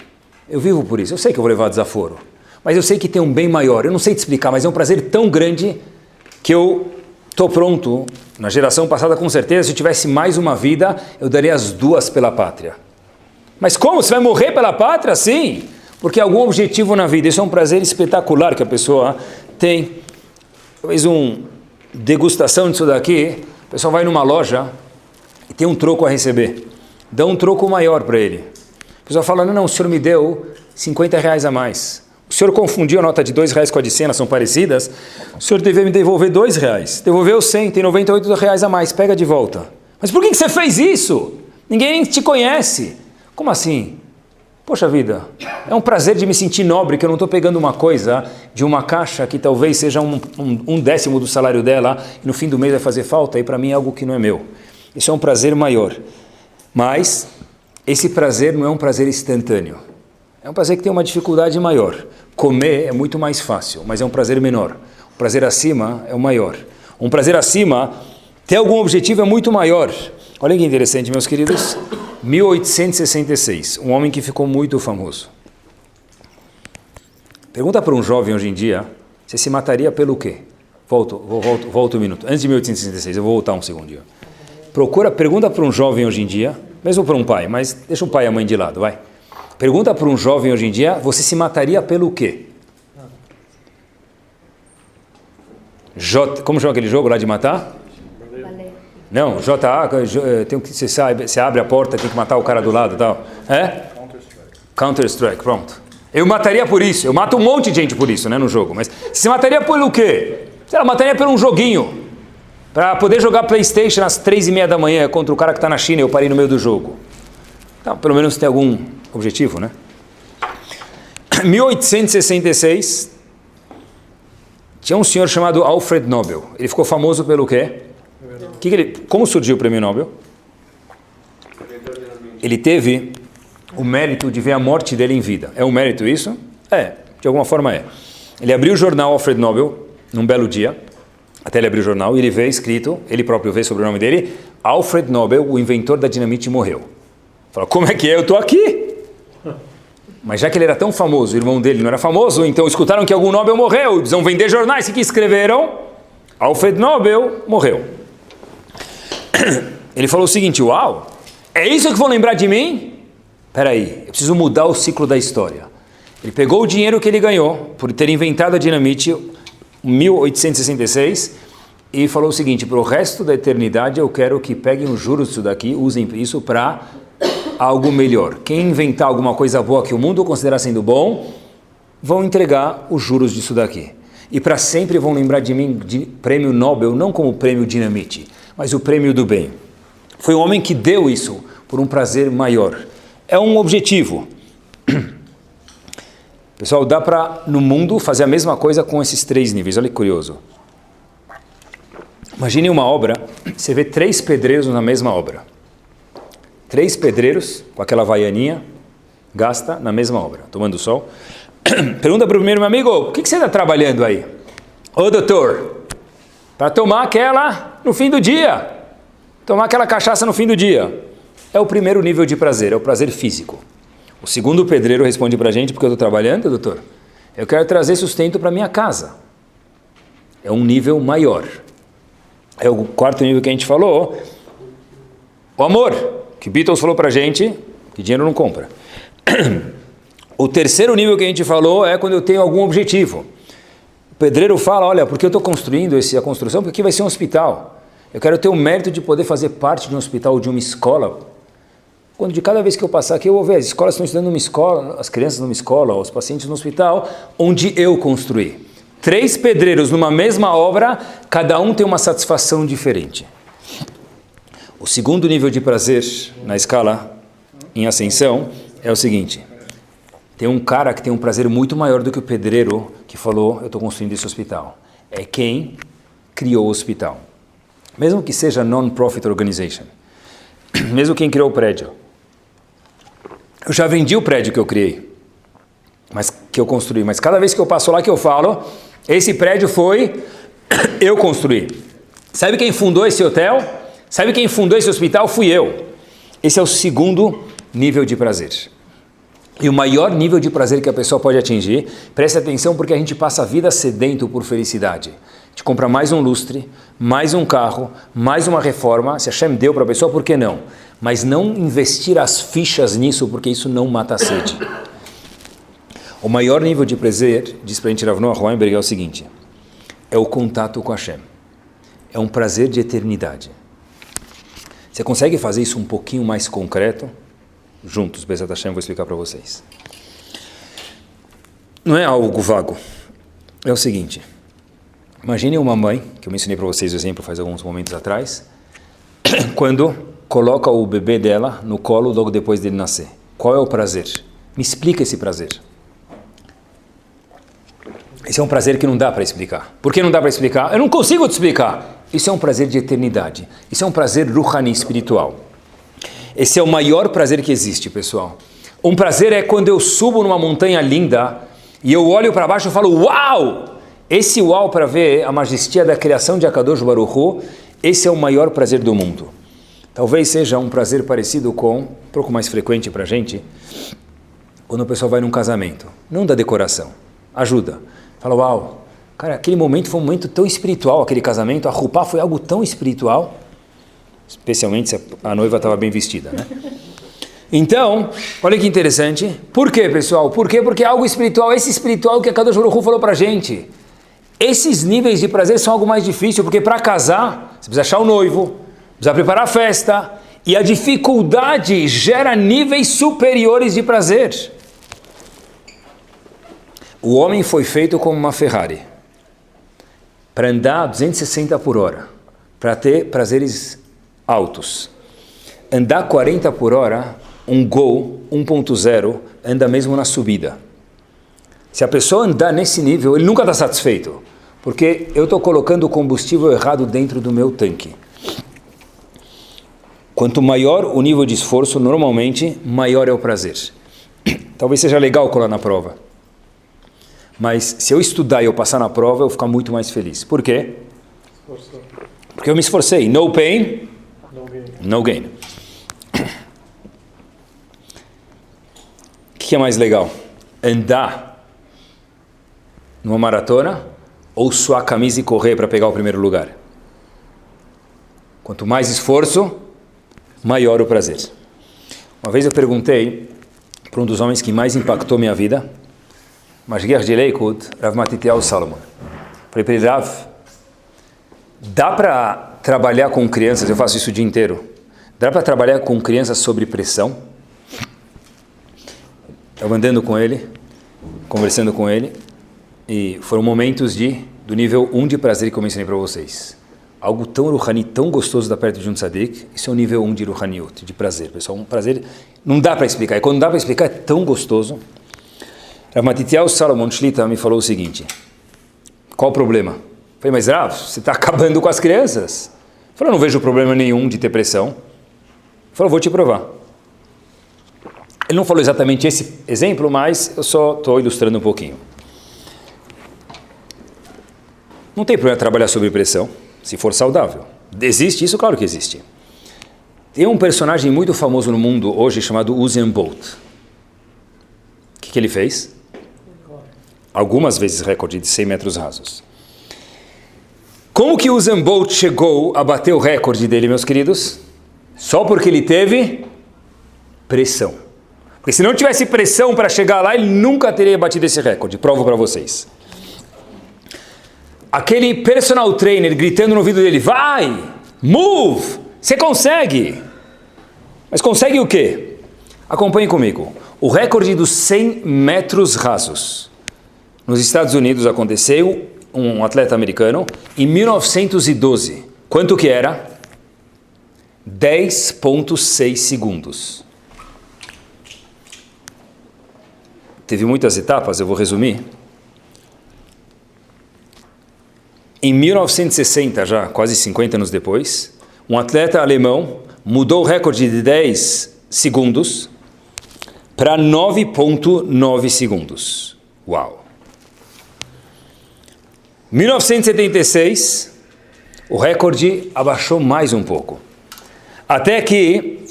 [SPEAKER 1] eu vivo por isso, eu sei que eu vou levar desaforo, mas eu sei que tem um bem maior, eu não sei te explicar, mas é um prazer tão grande que eu estou pronto, na geração passada com certeza, se eu tivesse mais uma vida, eu daria as 2 pela pátria. Mas como? Você vai morrer pela pátria? Sim, porque algum objetivo na vida, isso é um prazer espetacular que a pessoa tem. Talvez degustação disso daqui, o pessoal vai numa loja e tem um troco a receber, dá um troco maior para ele. A pessoa fala, não, o senhor me deu R$50 a mais. O senhor confundiu a nota de R$2 com a de 100, elas são parecidas. O senhor deve me devolver R$2. Devolveu 100, tem R$98 a mais, pega de volta. Mas por que você fez isso? Ninguém nem te conhece. Como assim? Poxa vida, é um prazer de me sentir nobre, que eu não estou pegando uma coisa de uma caixa que talvez seja um décimo do salário dela e no fim do mês vai fazer falta, e para mim é algo que não é meu. Isso é um prazer maior. Mas esse prazer não é um prazer instantâneo. É um prazer que tem uma dificuldade maior. Comer é muito mais fácil, mas é um prazer menor. O prazer acima é o maior. Um prazer acima, ter algum objetivo é muito maior. Olha que interessante, meus queridos. 1866, um homem que ficou muito famoso. Pergunta para um jovem hoje em dia, você se mataria pelo quê? Volto um minuto. Antes de 1866, eu vou voltar um segundinho. Pergunta para um jovem hoje em dia, mesmo para um pai, mas deixa o pai e a mãe de lado, vai. Pergunta para um jovem hoje em dia, você se mataria pelo quê? Como chama aquele jogo lá de matar? Não, você abre a porta, tem que matar o cara do lado e tal. É? Counter-Strike, pronto. Eu mataria por isso, eu mato um monte de gente por isso, né, no jogo. Mas você mataria pelo quê? Você mataria por um joguinho. Para poder jogar PlayStation às 3h30 da manhã contra o cara que está na China e eu parei no meio do jogo. Então, pelo menos tem algum objetivo, né? 1866, tinha um senhor chamado Alfred Nobel. Ele ficou famoso pelo quê? Como surgiu o prêmio Nobel? Ele teve o mérito de ver a morte dele em vida. É um mérito isso? É, de alguma forma é. Ele abriu o jornal Alfred Nobel num belo dia, até ele abrir o jornal, e ele vê escrito, ele próprio vê sobre o nome dele, Alfred Nobel, o inventor da dinamite, morreu. Fala, como é que é? Eu estou aqui. Mas já que ele era tão famoso, o irmão dele não era famoso, então escutaram que algum Nobel morreu, eles vão vender jornais, que escreveram, Alfred Nobel morreu. Ele falou o seguinte, uau, é isso que vão lembrar de mim? Espera aí, eu preciso mudar o ciclo da história. Ele pegou o dinheiro que ele ganhou por ter inventado a dinamite em 1866 e falou o seguinte, para o resto da eternidade eu quero que peguem os juros disso daqui, usem isso para algo melhor. Quem inventar alguma coisa boa que o mundo considerar sendo bom, vão entregar os juros disso daqui. E para sempre vão lembrar de mim de prêmio Nobel, não como prêmio dinamite, mas o prêmio do bem. Foi um homem que deu isso por um prazer maior. É um objetivo. Pessoal, dá para, no mundo, fazer a mesma coisa com esses 3 níveis. Olha que curioso. Imagine uma obra, você vê 3 pedreiros na mesma obra. 3 pedreiros, com aquela vaianinha, gasta na mesma obra, tomando sol. Pergunta para o primeiro, meu amigo, o que você está trabalhando aí? Ô, doutor, para tomar aquela no fim do dia. Tomar aquela cachaça no fim do dia. É o primeiro nível de prazer, é o prazer físico. O segundo pedreiro responde para a gente, porque eu estou trabalhando, doutor, eu quero trazer sustento para minha casa. É um nível maior. É o 4º nível que a gente falou, o amor, que Beatles falou para a gente, que dinheiro não compra. O 3º nível que a gente falou é quando eu tenho algum objetivo. O pedreiro fala, olha, porque eu estou construindo a construção, porque aqui vai ser um hospital. Eu quero ter o mérito de poder fazer parte de um hospital, de uma escola. Quando de cada vez que eu passar aqui, eu vou ver, as escolas estão estudando numa escola, as crianças numa escola, os pacientes no hospital, onde eu construí. 3 pedreiros numa mesma obra, cada um tem uma satisfação diferente. O segundo nível de prazer na escala em ascensão é o seguinte. Tem um cara que tem um prazer muito maior do que o pedreiro que falou, eu estou construindo esse hospital. É quem criou o hospital. Mesmo que seja non-profit organization. Mesmo quem criou o prédio. Eu já vendi o prédio que eu criei. Que eu construí. Mas cada vez que eu passo lá que eu falo, esse prédio foi eu construí. Sabe quem fundou esse hotel? Sabe quem fundou esse hospital? Fui eu. Esse é o segundo nível de prazer. E o maior nível de prazer que a pessoa pode atingir, preste atenção porque a gente passa a vida sedento por felicidade. A gente compra mais um lustre, mais um carro, mais uma reforma. Se a Hashem deu para a pessoa, por que não? Mas não investir as fichas nisso, porque isso não mata a sede. O maior nível de prazer, diz para a gente Rav Noah Weinberg, é o seguinte. É o contato com a Hashem. É um prazer de eternidade. Você consegue fazer isso um pouquinho mais concreto? Juntos, Bezat Hashem, vou explicar para vocês. não é algo vago. É o seguinte, imagine uma mãe, que eu mencionei para vocês o exemplo faz alguns momentos atrás, quando coloca o bebê dela no colo logo depois dele nascer. Qual é o prazer? Me explica esse prazer. Esse é um prazer que não dá para explicar. Por que não dá para explicar? Eu não consigo te explicar. Isso é um prazer de eternidade. Isso é um prazer ruhani, espiritual. Esse é o maior prazer que existe, pessoal. Um prazer é quando eu subo numa montanha linda e eu olho para baixo e falo, uau! Esse uau para ver a majestia da criação de Akadosh Baruch Hu, esse é o maior prazer do mundo. Talvez seja um prazer parecido com, um pouco mais frequente para a gente, quando o pessoal vai num casamento. Não da decoração, ajuda. Fala, uau, cara, aquele momento foi um momento tão espiritual, aquele casamento, a Rupá foi algo tão espiritual, especialmente se a noiva estava bem vestida, né? Então, olha que interessante. Por quê, pessoal? Por quê? Porque é algo espiritual, esse espiritual que a Kadosh Baruch Hu falou para a gente. Esses níveis de prazer são algo mais difícil, porque para casar, você precisa achar o noivo, precisa preparar a festa, e a dificuldade gera níveis superiores de prazer. O homem foi feito como uma Ferrari, para andar 260 por hora, para ter prazeres altos. Andar 40 por hora, um Gol 1.0, anda mesmo na subida. Se a pessoa andar nesse nível, ele nunca está satisfeito, porque eu estou colocando o combustível errado dentro do meu tanque. Quanto maior o nível de esforço, normalmente, maior é o prazer. Talvez seja legal colar na prova. Mas se eu estudar e eu passar na prova, eu vou ficar muito mais feliz. Por quê? Porque eu me esforcei. No pain, no gain. O que é mais legal? Andar numa maratona ou suar a camisa e correr para pegar o primeiro lugar? Quanto mais esforço, maior o prazer. Uma vez eu perguntei para um dos homens que mais impactou minha vida, Mashgiach de Leikut, Rav Matityahu Salomon. Falei para ele, Rav, dá para trabalhar com crianças, eu faço isso o dia inteiro, dá para trabalhar com crianças sob pressão? Estava andando com ele, conversando com ele, e foram momentos do nível 1 de prazer que eu mencionei para vocês. Algo tão ruhani, tão gostoso da perto de um tzadik, isso é o nível 1 de ruhaniut, de prazer. Pessoal, um prazer, não dá para explicar, e quando não dá para explicar é tão gostoso. Rav Matityahu Salomon Shlita me falou o seguinte, qual o problema? Eu falei, mas Rav, você está acabando com as crianças. Ele falou, não vejo problema nenhum de ter pressão. Ele falou, vou te provar. Ele não falou exatamente esse exemplo, mas eu só estou ilustrando um pouquinho. Não tem problema trabalhar sob pressão, se for saudável. Existe isso? Claro que existe. Tem um personagem muito famoso no mundo hoje chamado Usain Bolt. O que ele fez? Algumas vezes recorde de 100 metros rasos. Como que Usain Bolt chegou a bater o recorde dele, meus queridos? Só porque ele teve pressão. Porque se não tivesse pressão para chegar lá, ele nunca teria batido esse recorde. Provo para vocês. Aquele personal trainer gritando no ouvido dele, vai, move, você consegue. Mas consegue o quê? Acompanhe comigo. O recorde dos 100 metros rasos. Nos Estados Unidos aconteceu, um atleta americano, em 1912. Quanto que era? 10,6 segundos. Teve muitas etapas, eu vou resumir. Em 1960, já quase 50 anos depois, um atleta alemão mudou o recorde de 10 segundos para 9,9 segundos. Uau! 1976, o recorde abaixou mais um pouco. Até que,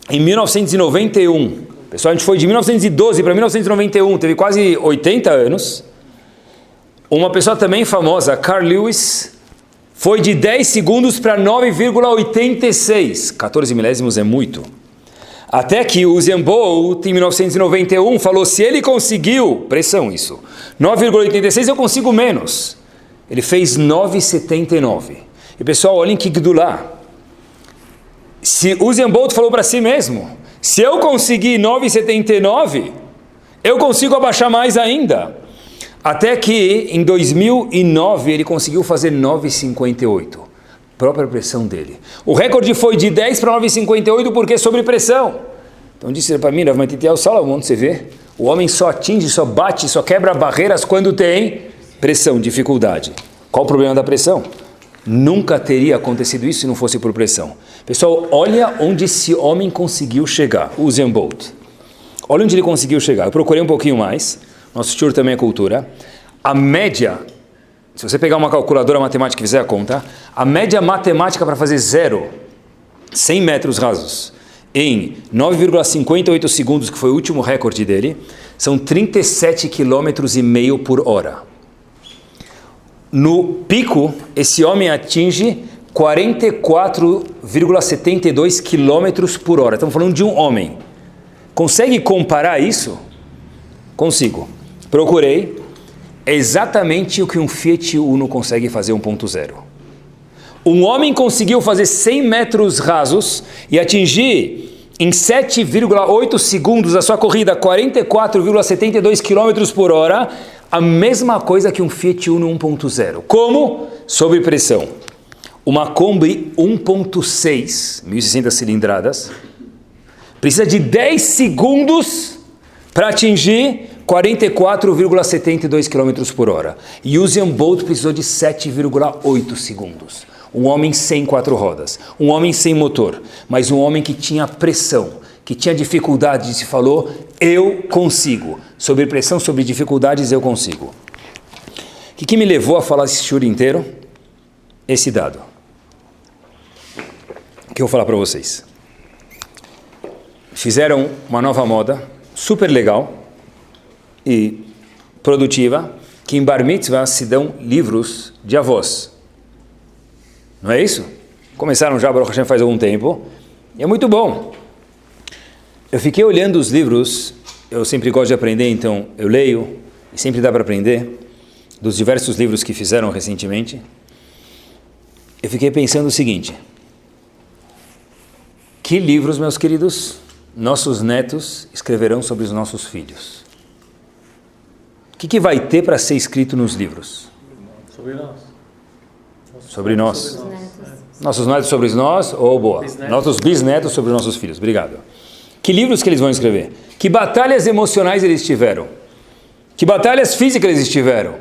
[SPEAKER 1] em 1991, pessoal, a gente foi de 1912 para 1991, teve quase 80 anos. Uma pessoa também famosa, Carl Lewis, foi de 10 segundos para 9,86. 14 milésimos é muito. Até que o Usain Bolt, em 1991, falou, se ele conseguiu, pressão isso, 9,86 eu consigo menos. Ele fez 9,79. E pessoal, olhem que gdulá. Se o Usain Bolt falou para si mesmo, se eu conseguir 9,79, eu consigo abaixar mais ainda. Até que em 2009 ele conseguiu fazer 9,58. Própria pressão dele. O recorde foi de 10 para 9,58 porque sobre pressão. Então disse para mim, Rav Matityahu Salomon, você vê? O homem só atinge, só bate, só quebra barreiras quando tem pressão, dificuldade. Qual o problema da pressão? Nunca teria acontecido isso se não fosse por pressão. Pessoal, olha onde esse homem conseguiu chegar, o Usain Bolt. Olha onde ele conseguiu chegar. Eu procurei um pouquinho mais. Nosso shiur também é cultura. A média, se você pegar uma calculadora matemática e fizer a conta, a média matemática para fazer 100 metros rasos, em 9,58 segundos, que foi o último recorde dele, são 37,5 km por hora. No pico, esse homem atinge 44,72 km por hora. Estamos falando de um homem. Consegue comparar isso? Consigo. Procurei. É exatamente o que um Fiat Uno consegue fazer 1.0. Um homem conseguiu fazer 100 metros rasos e atingir em 7,8 segundos a sua corrida 44,72 km por hora, a mesma coisa que um Fiat Uno 1.0. Como? Sob pressão. Uma Kombi 1.6, 1.060 cilindradas, precisa de 10 segundos para atingir 44,72 km por hora. E Usain Bolt precisou de 7,8 segundos. Um homem sem 4 rodas, um homem sem motor, mas um homem que tinha pressão, que tinha dificuldades, e se falou, eu consigo. Sobre pressão, sobre dificuldades, eu consigo. O que me levou a falar esse shiur inteiro? Esse dado. Que eu vou falar para vocês. Fizeram uma nova moda, super legal e produtiva, que em Bar Mitzvah se dão livros de avós. Não é isso? Começaram já, Baruch Hashem, faz algum tempo, e é muito bom. Eu fiquei olhando os livros, eu sempre gosto de aprender, então eu leio, e sempre dá para aprender, dos diversos livros que fizeram recentemente. Eu fiquei pensando o seguinte: que livros, meus queridos, nossos netos escreverão sobre os nossos filhos? O que vai ter para ser escrito nos livros?
[SPEAKER 2] Sobre nós.
[SPEAKER 1] Sobre nós. Nossos netos sobre nós, ou boa. Nossos bisnetos sobre os nossos filhos. Obrigado. Que livros que eles vão escrever? Que batalhas emocionais eles tiveram? Que batalhas físicas eles tiveram?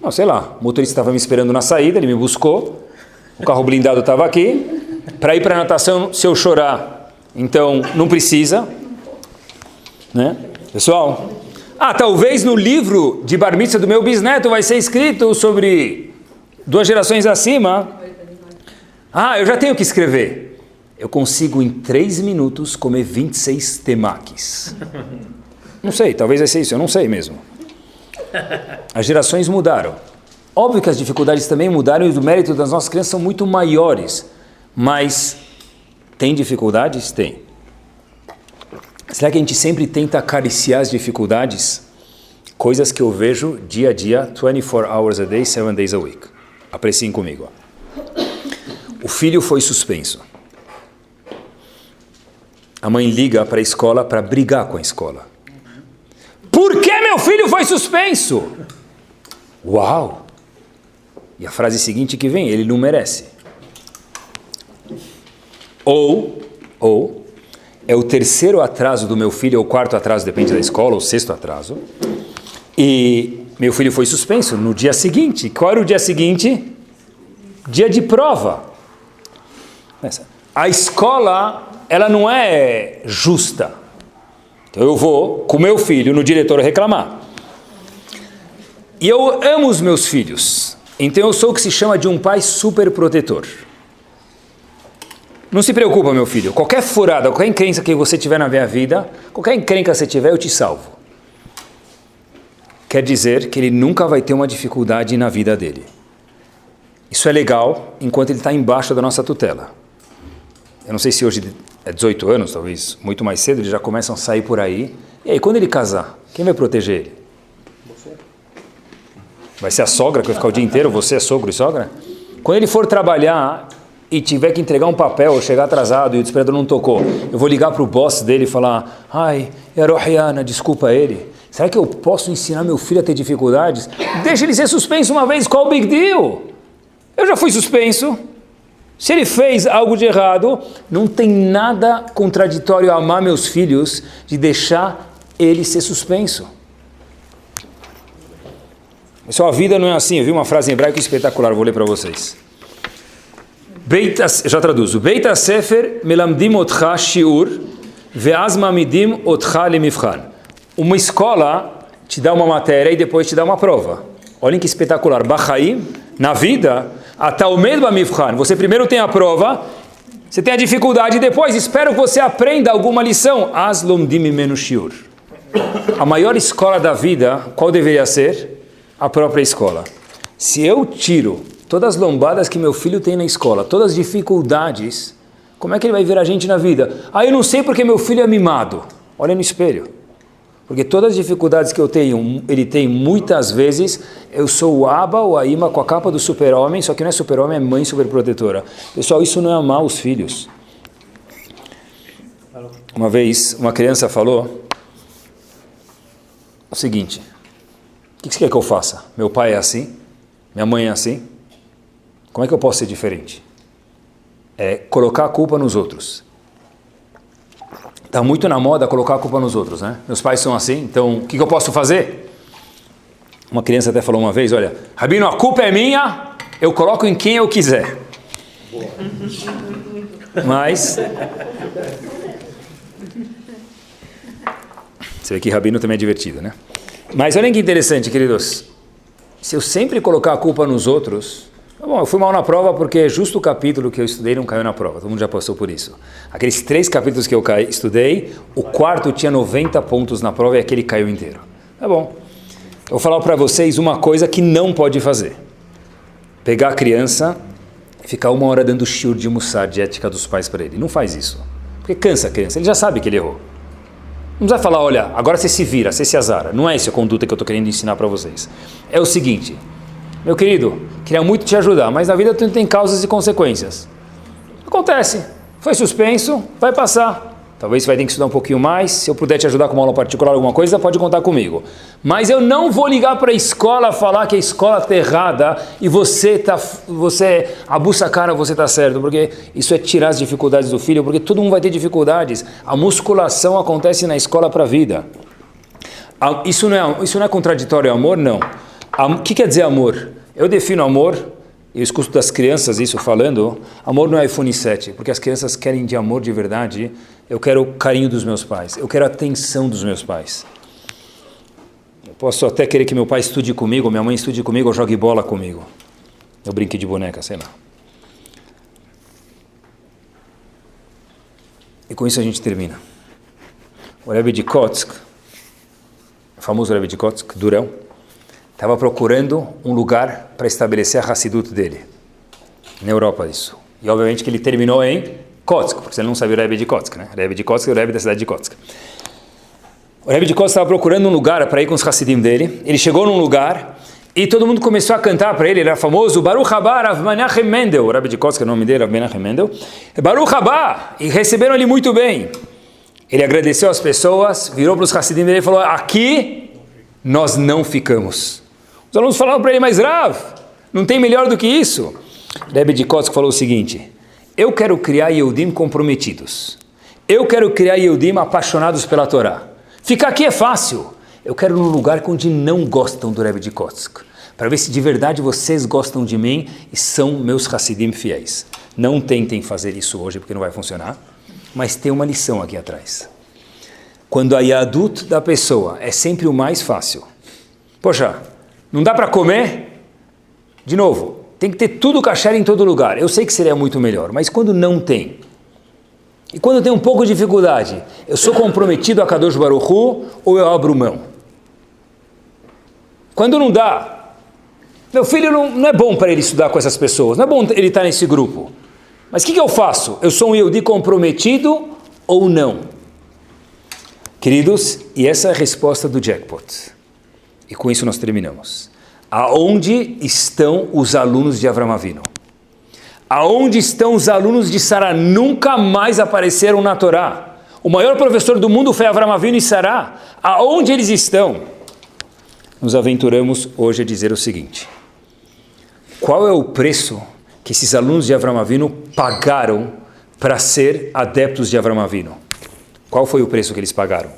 [SPEAKER 1] Não, sei lá. O motorista estava me esperando na saída, ele me buscou. O carro blindado estava aqui. Para ir para a natação, se eu chorar, então não precisa. Né? Pessoal, talvez no livro de Bar Mitzvah do meu bisneto vai ser escrito sobre 2 gerações acima. Eu já tenho que escrever. Eu consigo em 3 minutos comer 26 temakis. Não sei, talvez vai ser isso, eu não sei mesmo. As gerações mudaram. Óbvio que as dificuldades também mudaram e o mérito das nossas crianças são muito maiores. Mas tem dificuldades? Tem. Será que a gente sempre tenta acariciar as dificuldades? Coisas que eu vejo dia a dia, 24 hours a day, 7 days a week. Apreciem comigo. O filho foi suspenso. A mãe liga para a escola para brigar com a escola. Por que meu filho foi suspenso? Uau! E a frase seguinte que vem, ele não merece. Ou, é o 3º atraso do meu filho, ou o 4º atraso, depende da escola, ou o 6º atraso. E meu filho foi suspenso no dia seguinte. Qual era o dia seguinte? Dia de prova. A escola, ela não é justa. Então eu vou com meu filho no diretor reclamar. E eu amo os meus filhos. Então eu sou o que se chama de um pai super protetor. Não se preocupa, meu filho. Qualquer furada, qualquer encrenca que você tiver na minha vida, qualquer encrenca que você tiver, eu te salvo. Quer dizer que ele nunca vai ter uma dificuldade na vida dele. Isso é legal enquanto ele está embaixo da nossa tutela. Eu não sei se hoje é 18 anos, talvez muito mais cedo, eles já começam a sair por aí. E aí, quando ele casar, quem vai proteger ele? Você. Vai ser a sogra que vai ficar o dia inteiro? Você é sogro e sogra? Quando ele for trabalhar, e tiver que entregar um papel, ou chegar atrasado e o despertador não tocou, eu vou ligar para o boss dele e falar, ai, Yarohiana, desculpa ele. Será que eu posso ensinar meu filho a ter dificuldades? Deixa ele ser suspenso uma vez, qual o big deal? Eu já fui suspenso. Se ele fez algo de errado, não tem nada contraditório a amar meus filhos de deixar ele ser suspenso. Pessoal, a vida não é assim. Eu vi uma frase em hebraico espetacular, vou ler para vocês. Já traduzo. Beit HaSefer melamdim otcha shiur ve'az mamidim otcha lemivchan. Uma escola te dá uma matéria e depois te dá uma prova. Olhem que espetacular. Bachaim, na vida, ataomed bamivchan. Você primeiro tem a prova, você tem a dificuldade e depois espero que você aprenda alguma lição. Az lomdim mimenu shiur. A maior escola da vida, qual deveria ser? A própria escola. Se eu tiro todas as lombadas que meu filho tem na escola, todas as dificuldades, como é que ele vai ver a gente na vida? Eu não sei porque meu filho é mimado. Olha no espelho. Porque todas as dificuldades que eu tenho, ele tem muitas vezes, eu sou o Abba ou a Ima com a capa do super-homem, só que não é super-homem, é mãe superprotetora. Pessoal, isso não é amar os filhos. Uma vez, uma criança falou o seguinte, o que você quer que eu faça? Meu pai é assim? Minha mãe é assim? Como é que eu posso ser diferente? É colocar a culpa nos outros. Está muito na moda colocar a culpa nos outros, né? Meus pais são assim, então o que eu posso fazer? Uma criança até falou uma vez, olha, Rabino, a culpa é minha, eu coloco em quem eu quiser. Mas... Você vê que Rabino também é divertido, né? Mas olha que interessante, queridos. Se eu sempre colocar a culpa nos outros... Bom, eu fui mal na prova porque justo o capítulo que eu estudei não caiu na prova. Todo mundo já passou por isso. Aqueles 3 capítulos que eu estudei, o quarto tinha 90 pontos na prova e aquele caiu inteiro. Tá bom. Eu vou falar para vocês uma coisa que não pode fazer. Pegar a criança e ficar 1 hora dando shiur de mussar, de ética dos pais para ele. Não faz isso. Porque cansa a criança. Ele já sabe que ele errou. Não precisa falar, olha, agora você se vira, você se azara. Não é essa a conduta que eu estou querendo ensinar para vocês. É o seguinte... Meu querido, queria muito te ajudar, mas na vida tu tem causas e consequências. Acontece. Foi suspenso, vai passar. Talvez você vai ter que estudar um pouquinho mais. Se eu puder te ajudar com uma aula particular, alguma coisa, pode contar comigo. Mas eu não vou ligar para a escola falar que a escola está errada e você abusa a cara, você está certo. Porque isso é tirar as dificuldades do filho, porque todo mundo vai ter dificuldades. A musculação acontece na escola para a vida. Isso não é contraditório ao amor? Não. O que quer dizer amor? Eu defino amor, eu escuto das crianças isso falando, amor não é iPhone 7, porque as crianças querem de amor de verdade, eu quero o carinho dos meus pais, eu quero a atenção dos meus pais. Eu posso até querer que meu pai estude comigo, minha mãe estude comigo, ou jogue bola comigo. Eu brinque de boneca, sei lá. E com isso a gente termina. O Rebbe de Kotsk, o famoso Rebbe de Kotsk, durão, estava procurando um lugar para estabelecer a Hassidut dele. Na Europa, isso. E obviamente que ele terminou em Kotsk, porque você não sabia o Rebbe de Kotsk, né? Rebbe de Kotsk é o Rebbe da cidade de Kotsk. O Rebbe de Kotsk estava procurando um lugar para ir com os Hassidim dele. Ele chegou num lugar e todo mundo começou a cantar para ele. Ele era famoso, Baruch Haba Rav Menachem Mendel. O Rebbe de Kotsk, o nome dele, Rav Menachem Mendel. Baruch Haba! E receberam ele muito bem. Ele agradeceu as pessoas, virou para os Hassidim dele e falou, aqui nós não ficamos. Os alunos falaram para ele, mas Rav, não tem melhor do que isso. Rebbe de Kotsk falou o seguinte, eu quero criar Yehudim comprometidos. Eu quero criar Yehudim apaixonados pela Torá. Ficar aqui é fácil. Eu quero num lugar onde não gostam do Rebbe de Kotsk. Para ver se de verdade vocês gostam de mim e são meus Hassidim fiéis. Não tentem fazer isso hoje porque não vai funcionar. Mas tem uma lição aqui atrás. Quando a Yadut da pessoa é sempre o mais fácil. Poxa, não dá para comer? De novo, tem que ter tudo kasher em todo lugar. Eu sei que seria muito melhor, mas quando não tem, e quando tem um pouco de dificuldade, eu sou comprometido a Kadosh Baruch Hu ou eu abro mão? Quando não dá, meu filho não é bom para ele estudar com essas pessoas, não é bom ele estar nesse grupo. Mas o que eu faço? Eu sou um Yehudi comprometido ou não? Queridos, e essa é a resposta do jackpot. E com isso nós terminamos. Aonde estão os alunos de Avram Avinu? Aonde estão os alunos de Sará? Nunca mais apareceram na Torá. O maior professor do mundo foi Avram Avinu e Sará. Aonde eles estão? Nos aventuramos hoje a dizer o seguinte. Qual é o preço que esses alunos de Avram Avinu pagaram para ser adeptos de Avram Avinu? Qual foi o preço que eles pagaram?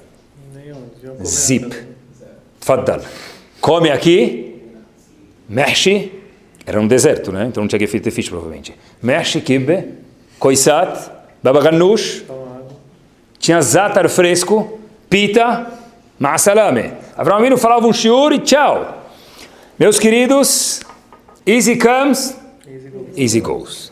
[SPEAKER 1] Zip. Tfaddal. Come aqui. Mexi. Era um deserto, né? Então não tinha gefilte fish, provavelmente. Mexi, kibbe, koisat, babaganush. Tinha zatar fresco, pita, ma'asalame. Avram Avinu falava um shiur e tchau. Meus queridos, easy comes, easy goes.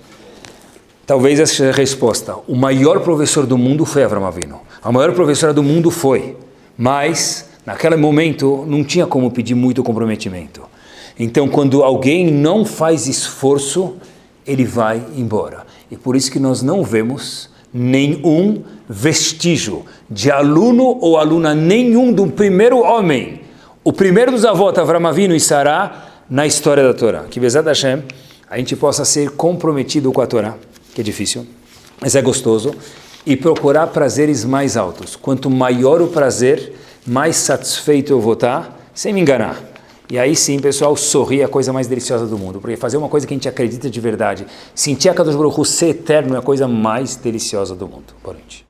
[SPEAKER 1] Talvez essa seja a resposta. O maior professor do mundo foi Avram Avinu. A maior professora do mundo foi. Mas, naquele momento, não tinha como pedir muito comprometimento. Então, quando alguém não faz esforço, ele vai embora. E por isso que nós não vemos nenhum vestígio de aluno ou aluna nenhum do primeiro homem, o primeiro dos avós, Avram Avinu e Sará, na história da Torá. Que, Bezat Hashem, a gente possa ser comprometido com a Torá, que é difícil, mas é gostoso, e procurar prazeres mais altos. Quanto maior o prazer, mais satisfeito eu vou estar, sem me enganar. E aí sim, pessoal, sorrir é a coisa mais deliciosa do mundo. Porque fazer uma coisa que a gente acredita de verdade, sentir a Kadosh Baruch Hu ser eterno é a coisa mais deliciosa do mundo. Boa noite.